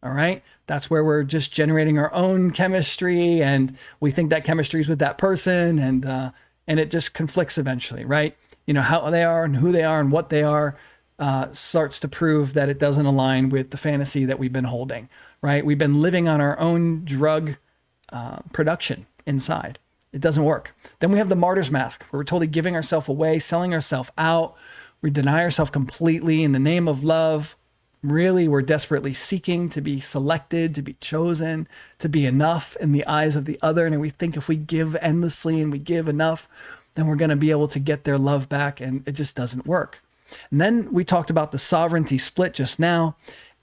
All right. That's where we're just generating our own chemistry and we think that chemistry is with that person and it just conflicts eventually, right? How they are and who they are and what they are starts to prove that it doesn't align with the fantasy that we've been holding, right? We've been living on our own drug production inside. It doesn't work. Then we have the martyr's mask, where we're totally giving ourselves away, selling ourselves out. We deny ourselves completely in the name of love. Really, we're desperately seeking to be selected, to be chosen, to be enough in the eyes of the other. And we think if we give endlessly and we give enough, then we're going to be able to get their love back. And it just doesn't work. And then we talked about the sovereignty split just now.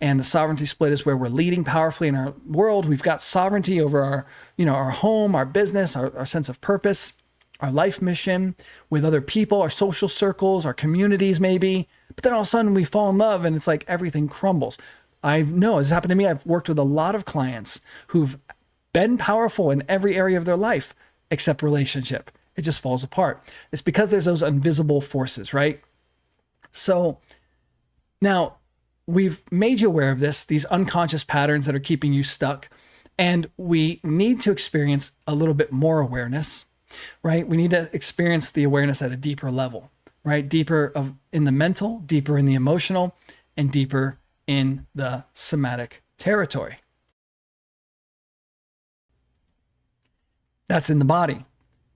And the sovereignty split is where we're leading powerfully in our world. We've got sovereignty over our home, our business, our sense of purpose, our life mission with other people, our social circles, our communities maybe. But then all of a sudden we fall in love and it's like everything crumbles. I know it's happened to me. I've worked with a lot of clients who've been powerful in every area of their life except relationship. It just falls apart. It's because there's those invisible forces, right? So now, we've made you aware of these unconscious patterns that are keeping you stuck. And we need to experience a little bit more awareness, right? We need to experience the awareness at a deeper level, right? Deeper in the mental, deeper in the emotional, and deeper in the somatic territory. That's in the body.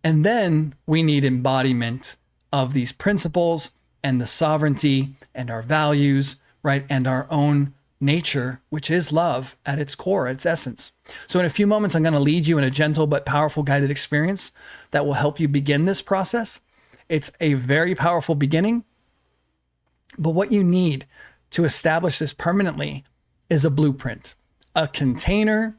And then we need embodiment of these principles and the sovereignty and our values, right? And our own nature, which is love at its core, at its essence. So in a few moments, I'm going to lead you in a gentle but powerful guided experience that will help you begin this process. It's a very powerful beginning, but what you need to establish this permanently is a blueprint, a container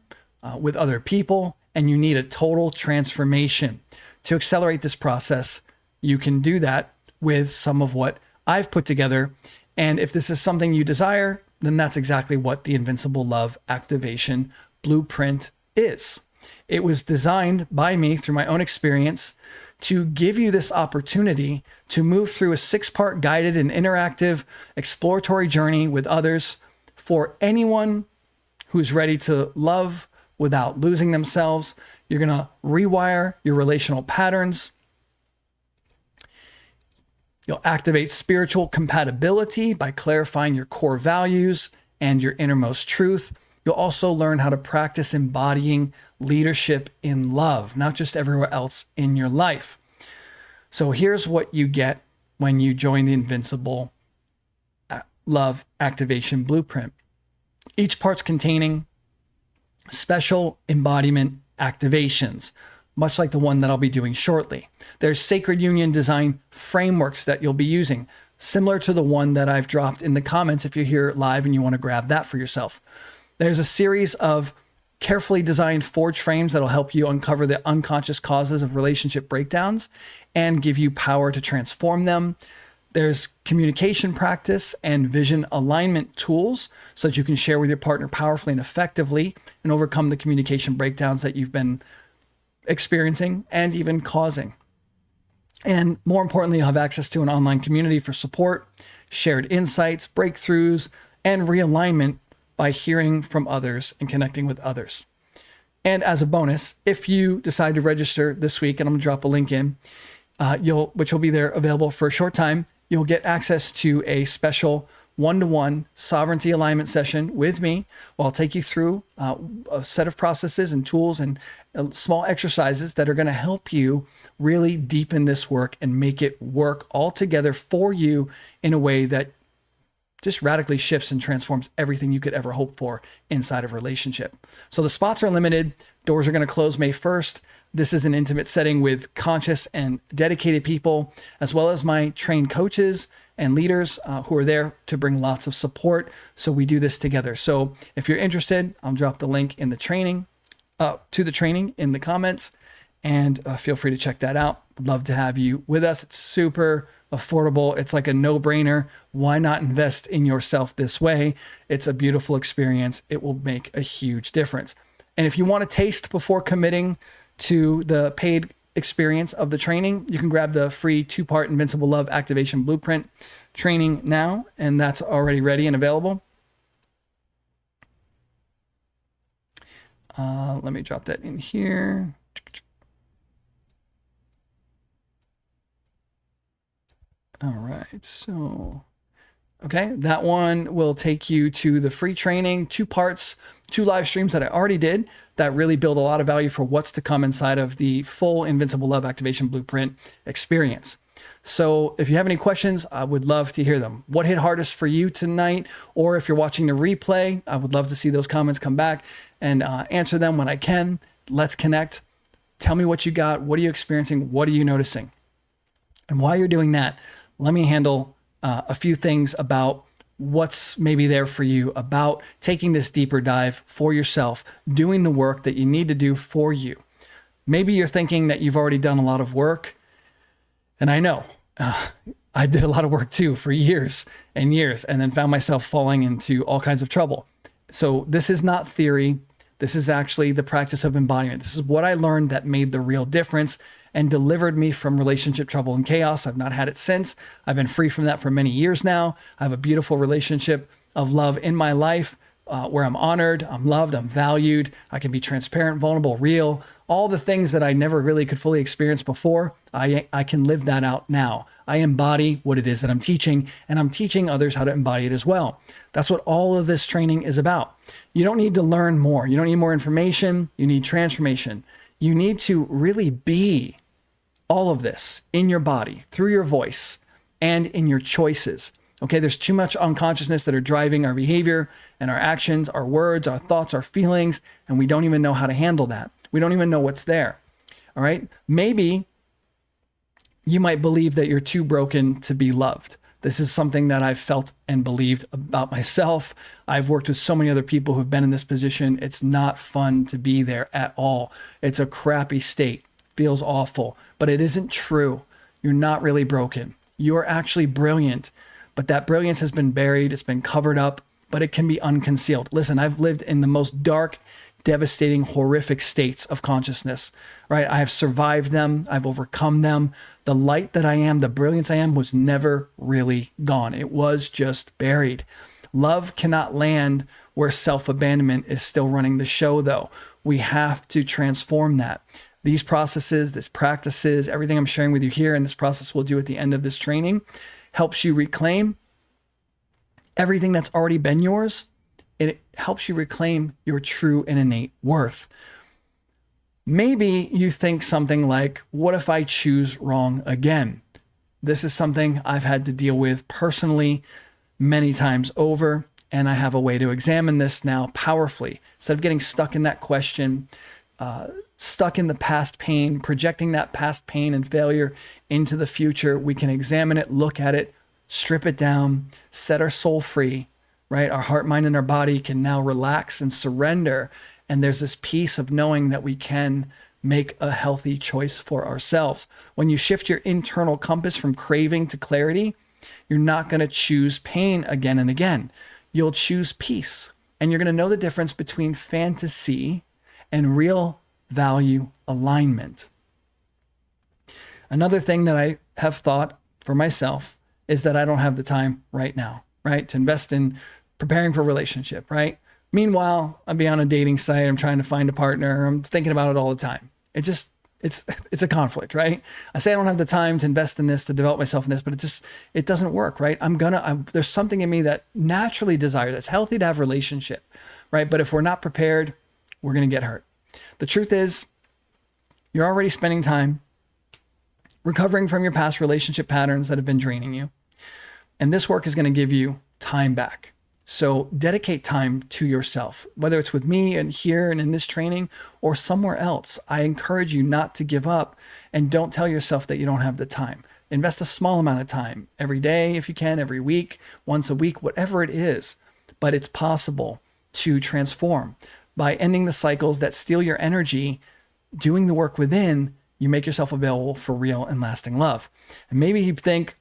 with other people, and you need a total transformation. To accelerate this process, you can do that with some of what I've put together. And if this is something you desire, then that's exactly what the Invincible Love Activation Blueprint is. It was designed by me through my own experience to give you this opportunity to move through a 6-part guided and interactive exploratory journey with others for anyone who's ready to love without losing themselves. You're going to rewire your relational patterns. You'll activate spiritual compatibility by clarifying your core values and your innermost truth. You'll also learn how to practice embodying leadership in love, not just everywhere else in your life. So here's what you get when you join the Invincible Love Activation Blueprint. Each part's containing special embodiment activations, much like the one that I'll be doing shortly. There's sacred union design frameworks that you'll be using, similar to the one that I've dropped in the comments if you're here live and you want to grab that for yourself. There's a series of carefully designed forge frames that'll help you uncover the unconscious causes of relationship breakdowns and give you power to transform them. There's communication practice and vision alignment tools so that you can share with your partner powerfully and effectively and overcome the communication breakdowns that you've been experiencing and even causing. And more importantly, you'll have access to an online community for support, shared insights, breakthroughs, and realignment by hearing from others and connecting with others. And as a bonus, if you decide to register this week, and I'm gonna drop a link in, which will be there available for a short time, you'll get access to a special one-to-one sovereignty alignment session with me, where I'll take you through a set of processes and tools and small exercises that are going to help you really deepen this work and make it work all together for you in a way that just radically shifts and transforms everything you could ever hope for inside of a relationship. So the spots are limited. Doors are going to close May 1st. This is an intimate setting with conscious and dedicated people, as well as my trained coaches and leaders who are there to bring lots of support. So we do this together. So if you're interested, I'll drop the link in the training, to the training in the comments, and feel free to check that out. Would love to have you with us. It's super affordable. It's like a no-brainer. Why not invest in yourself this way? It's a beautiful experience. It will make a huge difference. And if you want to taste before committing to the paid experience of the training, you can grab the free 2-part Invincible Love Activation Blueprint training now, and that's already ready and available. Let me drop that in here. All right, so, okay, that one will take you to the free training, 2 parts, 2 live streams that I already did that really build a lot of value for what's to come inside of the full Invincible Love Activation Blueprint experience. So if you have any questions, I would love to hear them. What hit hardest for you tonight? Or if you're watching the replay, I would love to see those comments come back and answer them when I can. Let's connect. Tell me what you got. What are you experiencing? What are you noticing? And while you're doing that, let me handle a few things about what's maybe there for you, about taking this deeper dive for yourself, doing the work that you need to do for you. Maybe you're thinking that you've already done a lot of work. And I know I did a lot of work too for years and years, and then found myself falling into all kinds of trouble. So this is not theory. This is actually the practice of embodiment. This is what I learned that made the real difference and delivered me from relationship trouble and chaos. I've not had it since. I've been free from that for many years now. I have a beautiful relationship of love in my life where I'm honored, I'm loved, I'm valued. I can be transparent, vulnerable, real. All the things that I never really could fully experience before, I can live that out now. I embody what it is that I'm teaching, and I'm teaching others how to embody it as well. That's what all of this training is about. You don't need to learn more. You don't need more information. You need transformation. You need to really be all of this in your body, through your voice, and in your choices. Okay, there's too much unconsciousness that are driving our behavior and our actions, our words, our thoughts, our feelings, and we don't even know how to handle that. We don't even know what's there. All right, maybe you might believe that you're too broken to be loved. This is something that I've felt and believed about myself. I've worked with so many other people who've been in this position. It's not fun to be there at all. It's a crappy state. Feels awful, but it isn't true. You're not really broken. You're actually brilliant, but that brilliance has been buried. It's been covered up, but it can be unconcealed. Listen, I've lived in the most dark devastating, horrific states of consciousness, right? I have survived them. I've overcome them. The light that I am, the brilliance I am was never really gone. It was just buried. Love cannot land where self-abandonment is still running the show, though. We have to transform that. These processes, these practices, everything I'm sharing with you here, and this process we'll do at the end of this training, helps you reclaim everything that's already been yours. It helps you reclaim your true and innate worth. Maybe you think something like, what if I choose wrong again? This is something I've had to deal with personally many times over, and I have a way to examine this now powerfully. Instead of getting stuck in that question, stuck in the past pain, projecting that past pain and failure into the future, we can examine it, look at it, strip it down, set our soul free, right? Our heart, mind, and our body can now relax and surrender. And there's this peace of knowing that we can make a healthy choice for ourselves. When you shift your internal compass from craving to clarity, you're not going to choose pain again and again. You'll choose peace. And you're going to know the difference between fantasy and real value alignment. Another thing that I have thought for myself is that I don't have the time right now, right? To invest in preparing for a relationship, right? Meanwhile, I'll be on a dating site. I'm trying to find a partner. I'm thinking about it all the time. It's a conflict, right? I say I don't have the time to invest in this, to develop myself in this, but it doesn't work, right? There's something in me that naturally desires, it's healthy to have a relationship, right? But if we're not prepared, we're going to get hurt. The truth is, you're already spending time recovering from your past relationship patterns that have been draining you. And this work is going to give you time back. So dedicate time to yourself, whether it's with me and here and in this training or somewhere else. I encourage you not to give up, and don't tell yourself that you don't have the time. Invest a small amount of time every day, if you can, every week, once a week, whatever it is. But it's possible to transform by ending the cycles that steal your energy. Doing the work within, you make yourself available for real and lasting love. And maybe you think,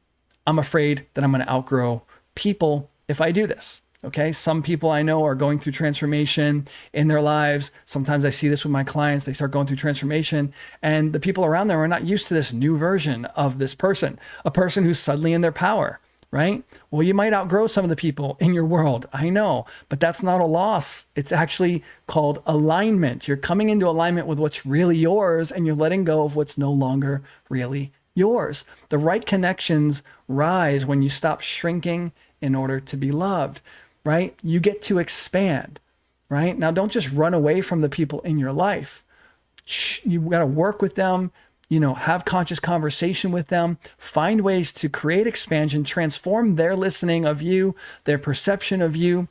I'm afraid that I'm going to outgrow people if I do this. Okay. Some people I know are going through transformation in their lives. Sometimes I see this with my clients. They start going through transformation, and the people around them are not used to this new version of this person, a person who's suddenly in their power, right? Well, you might outgrow some of the people in your world. I know, but that's not a loss. It's actually called alignment. You're coming into alignment with what's really yours, and you're letting go of what's no longer really yours. The right connections rise when you stop shrinking in order to be loved, right? You get to expand, right? Now, don't just run away from the people in your life. You got to work with them, have conscious conversation with them, find ways to create expansion, transform their listening of you, their perception of you,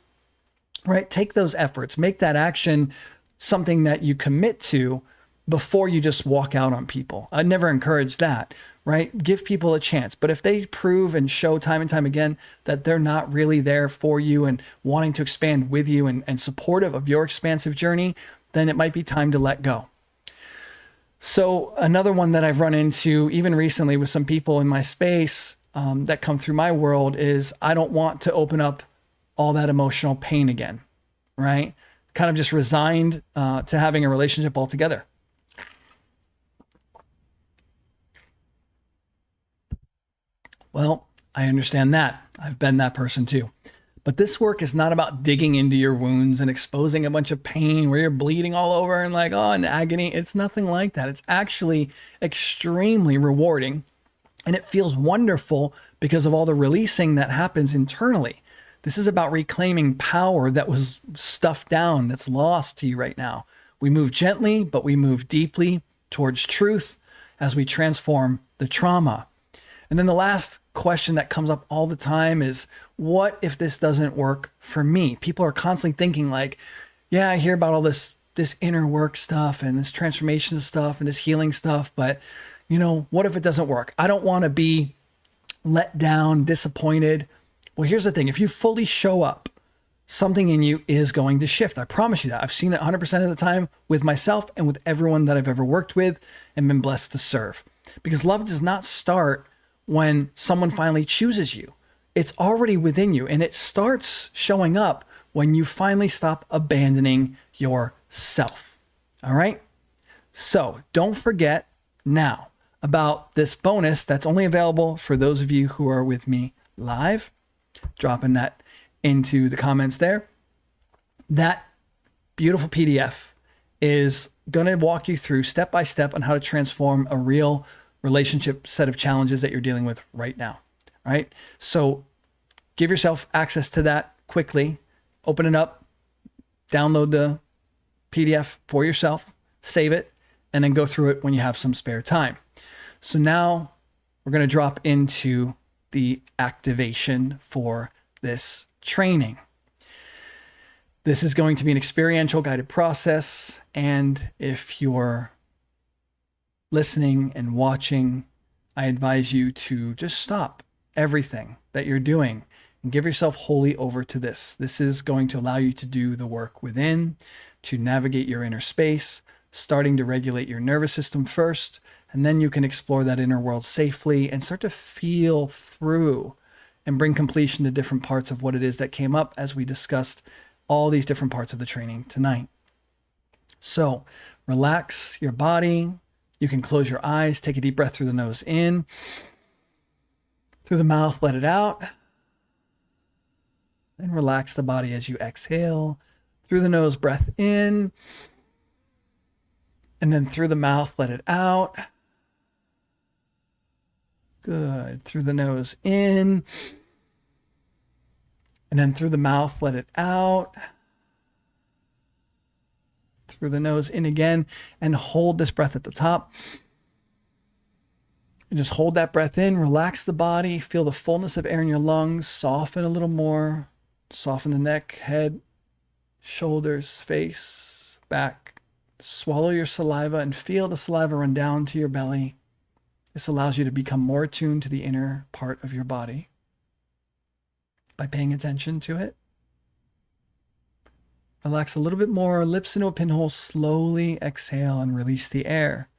right? Take those efforts, make that action something that you commit to before you just walk out on people. I'd never encourage that, right? Give people a chance. But if they prove and show time and time again that they're not really there for you and wanting to expand with you and supportive of your expansive journey, then it might be time to let go. So another one that I've run into even recently with some people in my space that come through my world is, I don't want to open up all that emotional pain again, right? Kind of just resigned to having a relationship altogether. Well, I understand that. I've been that person too. But this work is not about digging into your wounds and exposing a bunch of pain where you're bleeding all over and in agony. It's nothing like that. It's actually extremely rewarding, and it feels wonderful because of all the releasing that happens internally. This is about reclaiming power that was stuffed down, that's lost to you right now. We move gently, but we move deeply towards truth as we transform the trauma. And then the last question that comes up all the time is, what if this doesn't work for me? People are constantly thinking yeah, I hear about all this inner work stuff and this transformation stuff and this healing stuff, but what if it doesn't work? I don't want to be let down, disappointed. Well, here's the thing. If you fully show up, something in you is going to shift. I promise you that. I've seen it 100% of the time with myself and with everyone that I've ever worked with and been blessed to serve. Because love does not start when someone finally chooses you. It's already within you, and it starts showing up when you finally stop abandoning yourself. All right? So don't forget now about this bonus that's only available for those of you who are with me live. Dropping that into the comments there. That beautiful PDF is going to walk you through step by step on how to transform a real relationship set of challenges that you're dealing with right now. All right. So give yourself access to that quickly. Open it up, download the PDF for yourself, save it, and then go through it when you have some spare time. So now we're going to drop into the activation for this training. This is going to be an experiential guided process. And if you're listening and watching, I advise you to just stop everything that you're doing and give yourself wholly over to this. This is going to allow you to do the work within, to navigate your inner space, starting to regulate your nervous system first, and then you can explore that inner world safely and start to feel through and bring completion to different parts of what it is that came up as we discussed all these different parts of the training tonight. So relax your body. You can close your eyes, take a deep breath through the nose in, through the mouth, let it out, and relax the body as you exhale. Through the nose, breath in, and then through the mouth, let it out. Good. Through the nose in, and then through the mouth, let it out. Through the nose in again, and hold this breath at the top. And just hold that breath in, relax the body, feel the fullness of air in your lungs, soften a little more, soften the neck, head, shoulders, face, back. Swallow your saliva and feel the saliva run down to your belly. This allows you to become more attuned to the inner part of your body by paying attention to it. Relax a little bit more, lips into a pinhole, slowly exhale and release the air.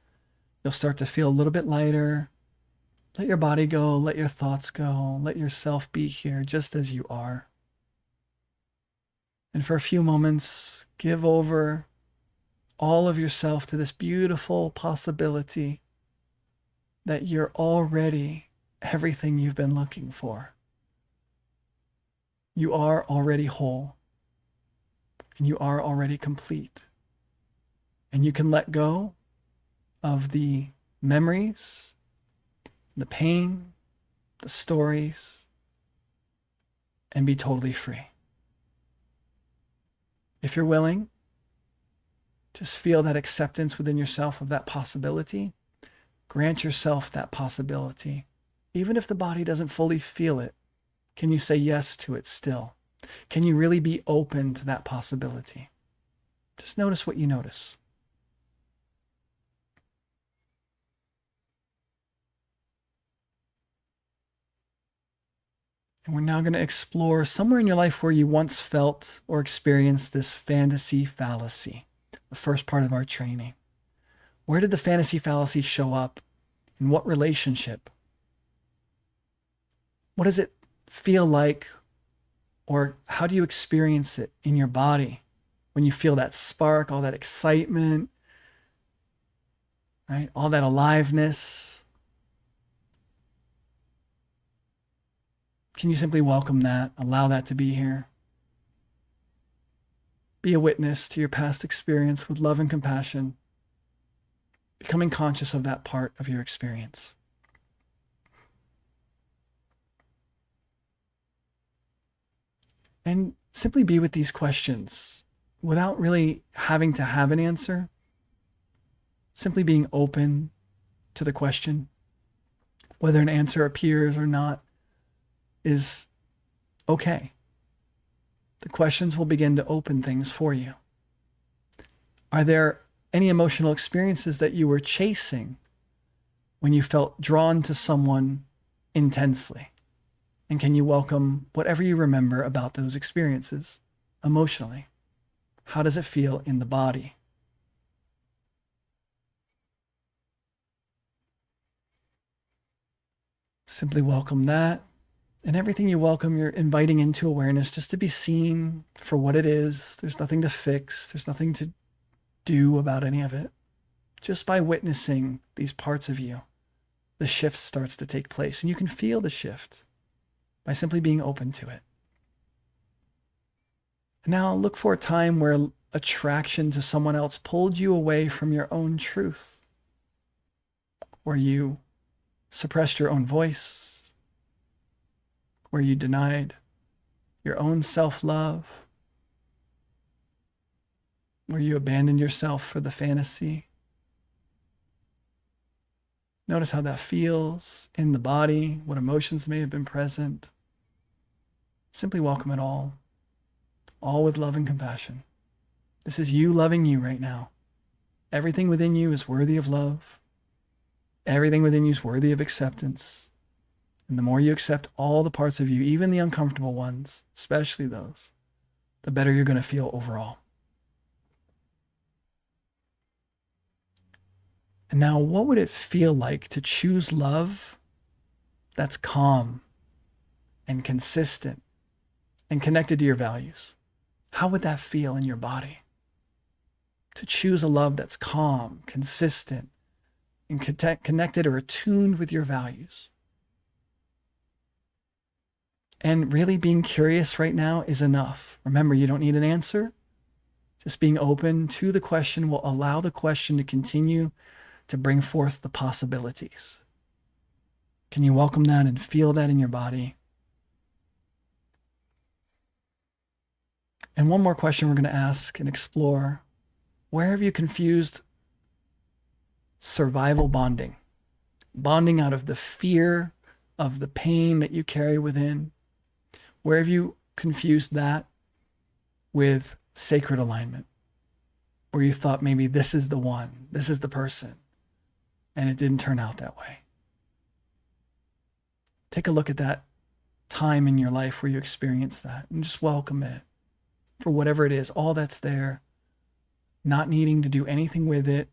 You'll start to feel a little bit lighter. Let your body go, let your thoughts go, let yourself be here just as you are. And for a few moments, give over all of yourself to this beautiful possibility that you're already everything you've been looking for. You are already whole, and you are already complete. And you can let go of the memories, the pain, the stories, and be totally free. If you're willing, just feel that acceptance within yourself of that possibility. Grant yourself that possibility. Even if the body doesn't fully feel it, can you say yes to it still? Can you really be open to that possibility? Just notice what you notice. And we're now going to explore somewhere in your life where you once felt or experienced this fantasy fallacy, the first part of our training. Where did the fantasy fallacy show up? In what relationship? What does it feel like? Or how do you experience it in your body when you feel that spark, all that excitement, right? All that aliveness? Can you simply welcome that? Allow that to be here. Be a witness to your past experience with love and compassion, becoming conscious of that part of your experience. And simply be with these questions without really having to have an answer. Simply being open to the question, whether an answer appears or not, is okay. The questions will begin to open things for you. Are there any emotional experiences that you were chasing when you felt drawn to someone intensely? And can you welcome whatever you remember about those experiences emotionally? How does it feel in the body? Simply welcome that. And everything you welcome, you're inviting into awareness just to be seen for what it is. There's nothing to fix. There's nothing to do about any of it. Just by witnessing these parts of you, the shift starts to take place. And you can feel the shift by simply being open to it. And now look for a time where attraction to someone else pulled you away from your own truth, where you suppressed your own voice, where you denied your own self-love, where you abandoned yourself for the fantasy. Notice how that feels in the body, what emotions may have been present. Simply welcome it all with love and compassion. This is you loving you right now. Everything within you is worthy of love. Everything within you is worthy of acceptance. And the more you accept all the parts of you, even the uncomfortable ones, especially those, the better you're going to feel overall. And now, what would it feel like to choose love that's calm and consistent and connected to your values? How would that feel in your body? To choose a love that's calm, consistent, and connected or attuned with your values. And really being curious right now is enough. Remember, you don't need an answer. Just being open to the question will allow the question to continue to bring forth the possibilities. Can you welcome that and feel that in your body? And one more question we're going to ask and explore. Where have you confused survival bonding? Bonding out of the fear of the pain that you carry within. Where have you confused that with sacred alignment? Where you thought maybe this is the one, this is the person, and it didn't turn out that way. Take a look at that time in your life where you experienced that and just welcome it for whatever it is, all that's there, not needing to do anything with it,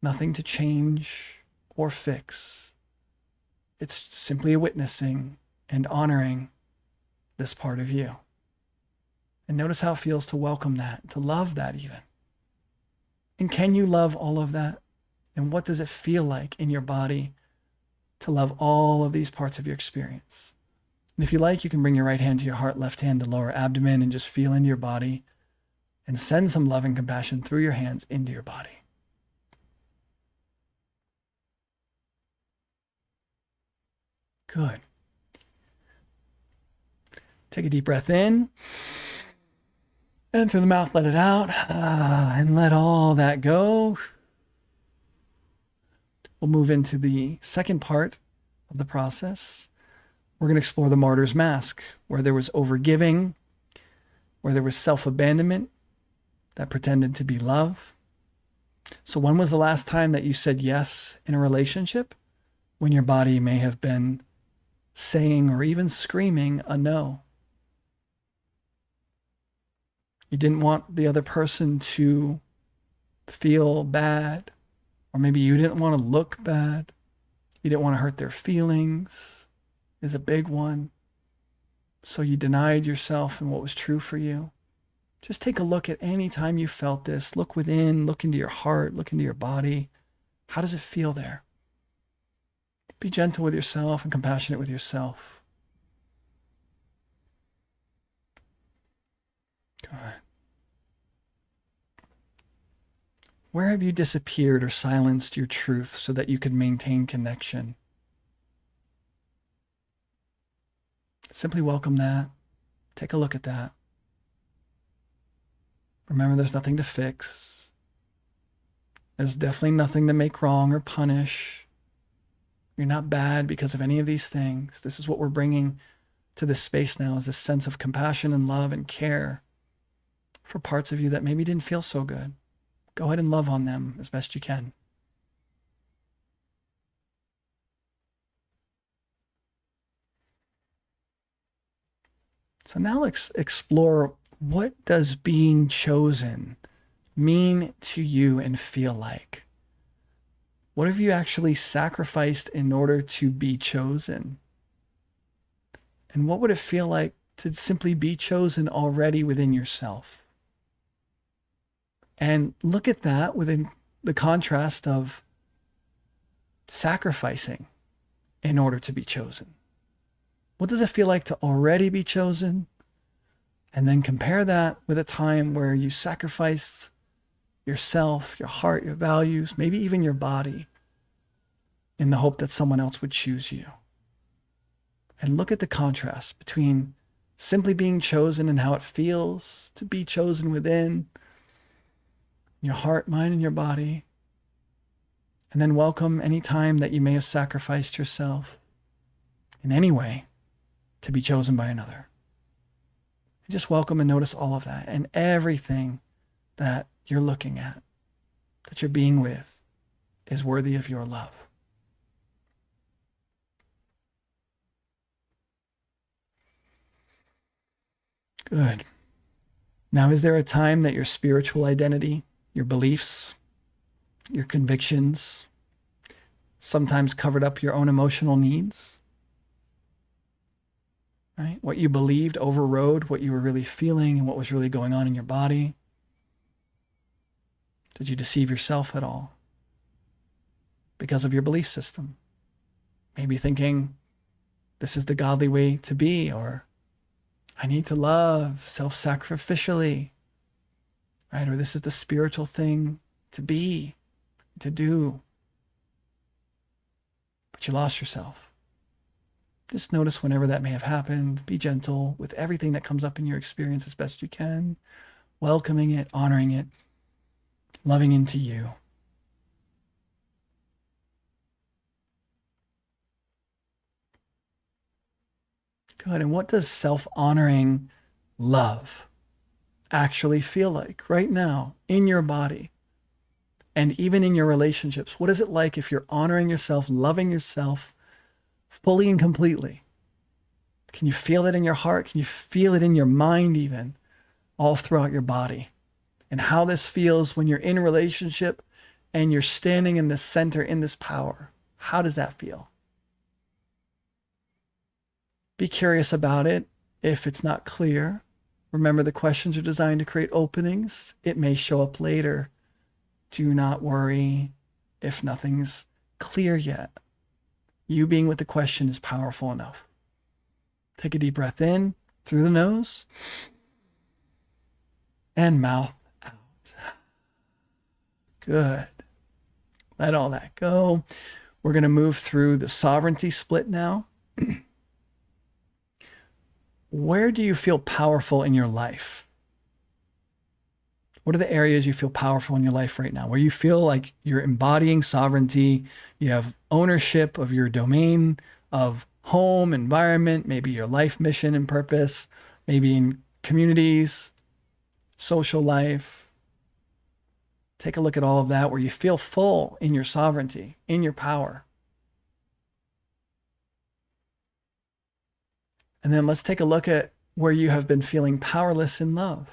nothing to change or fix. It's simply a witnessing and honoring this part of you. And notice how it feels to welcome that, to love that even. And can you love all of that? And what does it feel like in your body to love all of these parts of your experience? And if you like, you can bring your right hand to your heart, left hand to lower abdomen, and just feel into your body and send some love and compassion through your hands into your body. Good. Take a deep breath in. And through the mouth, let it out. And let all that go. We'll move into the second part of the process. We're going to explore the martyr's mask, where there was overgiving, where there was self-abandonment that pretended to be love. So when was the last time that you said yes in a relationship when your body may have been saying or even screaming a no? You didn't want the other person to feel bad, or maybe you didn't want to look bad. You didn't want to hurt their feelings is a big one. So you denied yourself and what was true for you. Just take a look at any time you felt this. Look within, look into your heart, look into your body. How does it feel there? Be gentle with yourself and compassionate with yourself. Good. Where have you disappeared or silenced your truth so that you could maintain connection? Simply welcome that. Take a look at that. Remember, there's nothing to fix. There's definitely nothing to make wrong or punish. You're not bad because of any of these things. This is what we're bringing to this space now, is this sense of compassion and love and care for parts of you that maybe didn't feel so good. Go ahead and love on them as best you can. So now let's explore, what does being chosen mean to you and feel like? What have you actually sacrificed in order to be chosen? And what would it feel like to simply be chosen already within yourself? And look at that within the contrast of sacrificing in order to be chosen. What does it feel like to already be chosen? And then compare that with a time where you sacrificed yourself, your heart, your values, maybe even your body in the hope that someone else would choose you. And look at the contrast between simply being chosen and how it feels to be chosen within your heart, mind, and your body. And then welcome any time that you may have sacrificed yourself in any way to be chosen by another. And just welcome and notice all of that and everything that you're looking at, that you're being with, is worthy of your love. Good. Now, is there a time that your spiritual identity, your beliefs, your convictions, sometimes covered up your own emotional needs? Right? What you believed overrode what you were really feeling and what was really going on in your body. Did you deceive yourself at all because of your belief system? Maybe thinking this is the godly way to be, or I need to love self-sacrificially, right? Or this is the spiritual thing to be, to do. But you lost yourself. Just notice whenever that may have happened. Be gentle with everything that comes up in your experience as best you can, welcoming it, honoring it, loving into you. Good. And what does self-honoring love actually feel like right now in your body and even in your relationships? What is it like if you're honoring yourself, loving yourself fully and completely? Can you feel it in your heart? Can you feel it in your mind even, all throughout your body? And how this feels when you're in a relationship and you're standing in the center in this power. How does that feel? Be curious about it. If it's not clear, remember the questions are designed to create openings. It may show up later. Do not worry if nothing's clear yet. You being with the question is powerful enough. Take a deep breath in through the nose and mouth out. Good. Let all that go. We're going to move through the sovereignty split now. Where do you feel powerful in your life? What are the areas you feel powerful in your life right now, where you feel like you're embodying sovereignty, you have ownership of your domain of home, environment, maybe your life mission and purpose, maybe in communities, social life? Take a look at all of that, where you feel full in your sovereignty, in your power. And then let's take a look at where you have been feeling powerless in love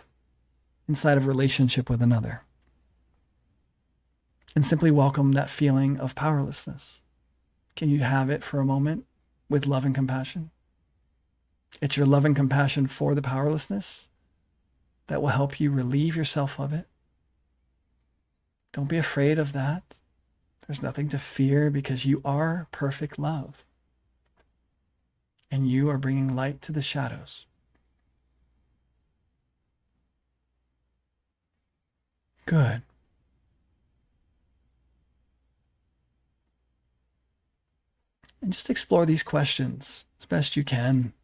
inside of relationship with another. And simply welcome that feeling of powerlessness. Can you have it for a moment with love and compassion? It's your love and compassion for the powerlessness that will help you relieve yourself of it. Don't be afraid of that. There's nothing to fear because you are perfect love. And you are bringing light to the shadows. Good. And just explore these questions as best you can.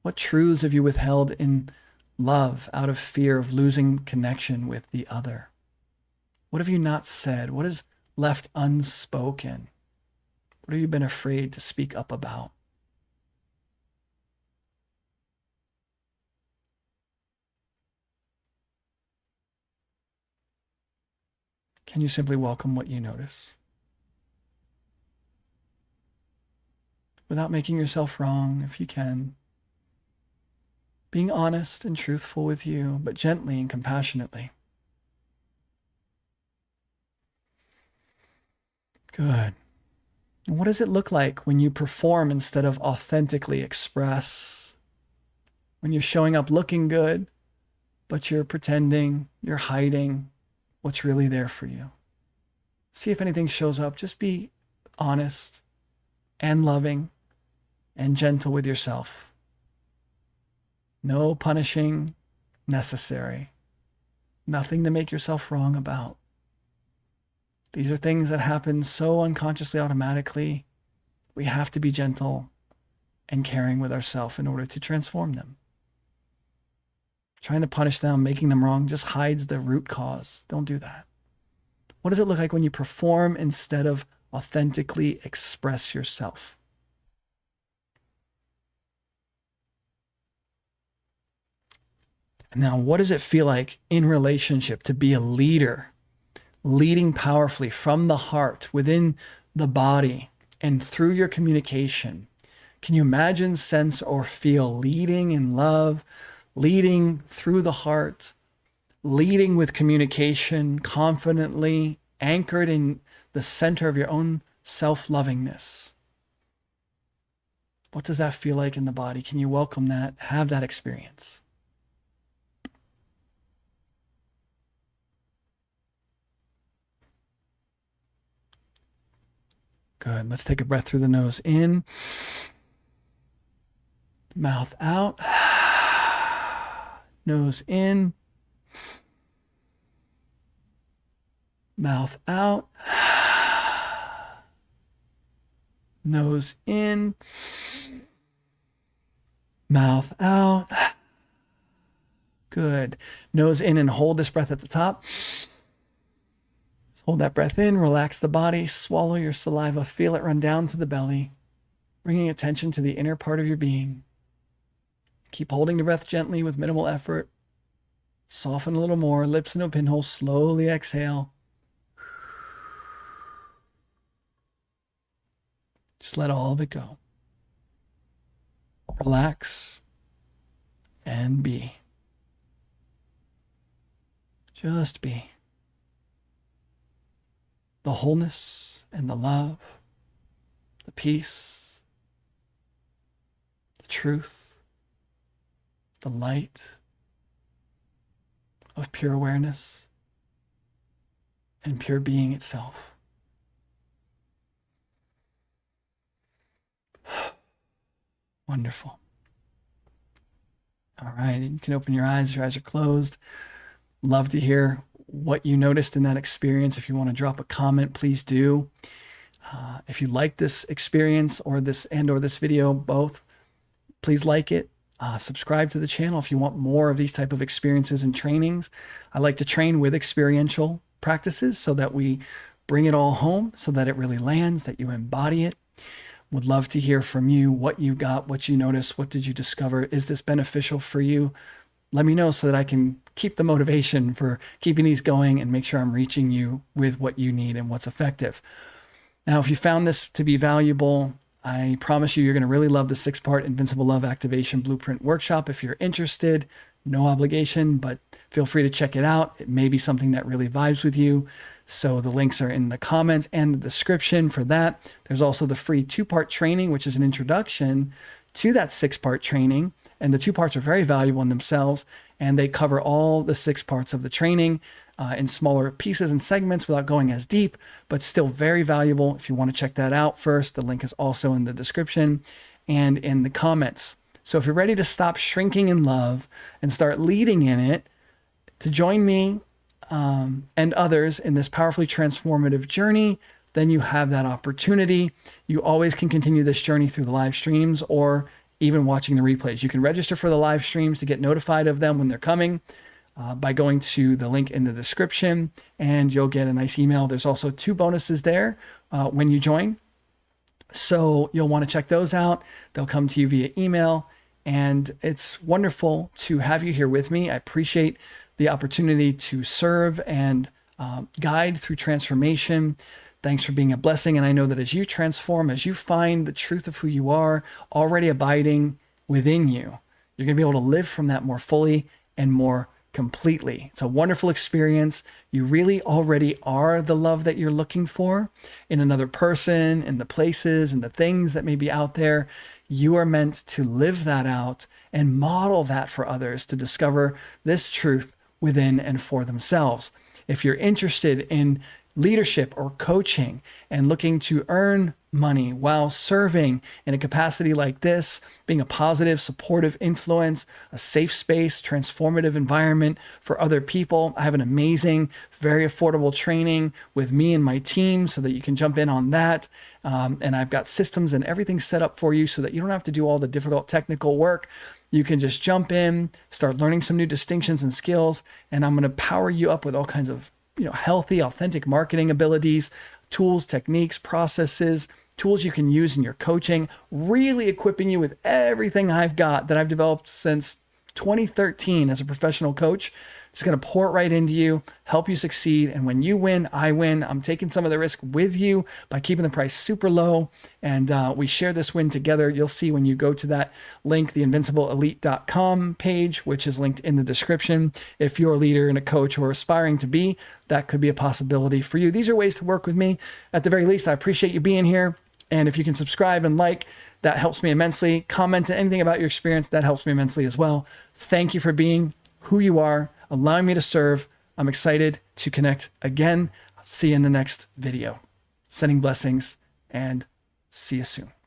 What truths have you withheld in love out of fear of losing connection with the other? What have you not said? What is left unspoken? What have you been afraid to speak up about? Can you simply welcome what you notice? Without making yourself wrong, if you can. Being honest and truthful with you, but gently and compassionately. Good. And what does it look like when you perform instead of authentically express when you're showing up looking good, but you're pretending, you're hiding what's really there for you. See if anything shows up. Just be honest and loving and gentle with yourself. No punishing necessary. Nothing to make yourself wrong about. These are things that happen so unconsciously, automatically. We have to be gentle and caring with ourselves in order to transform them. Trying to punish them, making them wrong, just hides the root cause. Don't do that. What does it look like when you perform instead of authentically express yourself? Now, what does it feel like in relationship to be a leader, leading powerfully from the heart, within the body, and through your communication? Can you imagine, sense, or feel leading in love, leading through the heart, leading with communication confidently, anchored in the center of your own self-lovingness? What does that feel like in the body? Can you welcome that, have that experience? Good. Let's take a breath through the nose. In, mouth out, nose in, mouth out, nose in, mouth out. Good. Nose in and hold this breath at the top. Hold that breath in, relax the body, swallow your saliva, feel it run down to the belly, bringing attention to the inner part of your being. Keep holding the breath gently with minimal effort. Soften a little more, lips into a pinhole, slowly exhale. Just let all of it go. Relax and be. Just be. The wholeness and the love, the peace, the truth, the light of pure awareness and pure being itself. Wonderful. All right, you can open your eyes are closed. Love to hear what you noticed in that experience. If you want to drop a comment, please do. If you like this experience or this video, both, please like it. Subscribe to the channel if you want more of these type of experiences and trainings. I like to train with experiential practices so that we bring it all home, so that it really lands, that you embody it. Would love to hear from you, what you got, what you noticed, what did you discover? Is this beneficial for you? Let me know so that I can keep the motivation for keeping these going and make sure I'm reaching you with what you need and what's effective. Now, if you found this to be valuable, I promise you're going to really love the 6-part Invincible Love Activation Blueprint Workshop. If you're interested, no obligation, but feel free to check it out. It may be something that really vibes with you. So the links are in the comments and the description for that. There's also the free 2-part training, which is an introduction to that 6-part training. And the 2 parts are very valuable in themselves, and they cover all the 6 parts of the training in smaller pieces and segments without going as deep, but still very valuable. If you want to check that out first, the link is also in the description and in the comments. So if you're ready to stop shrinking in love and start leading in it, to join me and others in this powerfully transformative journey, then you have that opportunity. You always can continue this journey through the live streams or even watching the replays. You can register for the live streams to get notified of them when they're coming by going to the link in the description, and you'll get a nice email. There's also 2 bonuses there when you join. So you'll want to check those out. They'll come to you via email, and it's wonderful to have you here with me. I appreciate the opportunity to serve and guide through transformation. Thanks for being a blessing. And I know that as you transform, as you find the truth of who you are already abiding within you, you're going to be able to live from that more fully and more completely. It's a wonderful experience. You really already are the love that you're looking for in another person, in the places and the things that may be out there. You are meant to live that out and model that for others to discover this truth within and for themselves. If you're interested in leadership or coaching and looking to earn money while serving in a capacity like this, being a positive, supportive influence, a safe space, transformative environment for other people, I have an amazing, very affordable training with me and my team so that you can jump in on that. And I've got systems and everything set up for you so that you don't have to do all the difficult technical work. You can just jump in, start learning some new distinctions and skills, and I'm going to power you up with all kinds of healthy, authentic marketing abilities, tools, techniques, processes, tools you can use in your coaching, really equipping you with everything I've got that I've developed since 2013 as a professional coach. Just going to pour it right into you, help you succeed. And when you win, I win. I'm taking some of the risk with you by keeping the price super low. And we share this win together. You'll see when you go to that link, the invincibleelite.com page, which is linked in the description. If you're a leader and a coach or aspiring to be, that could be a possibility for you. These are ways to work with me. At the very least, I appreciate you being here. And if you can subscribe and like, that helps me immensely. Comment anything about your experience, that helps me immensely as well. Thank you for being who you are, allowing me to serve. I'm excited to connect again. I'll see you in the next video. Sending blessings and see you soon.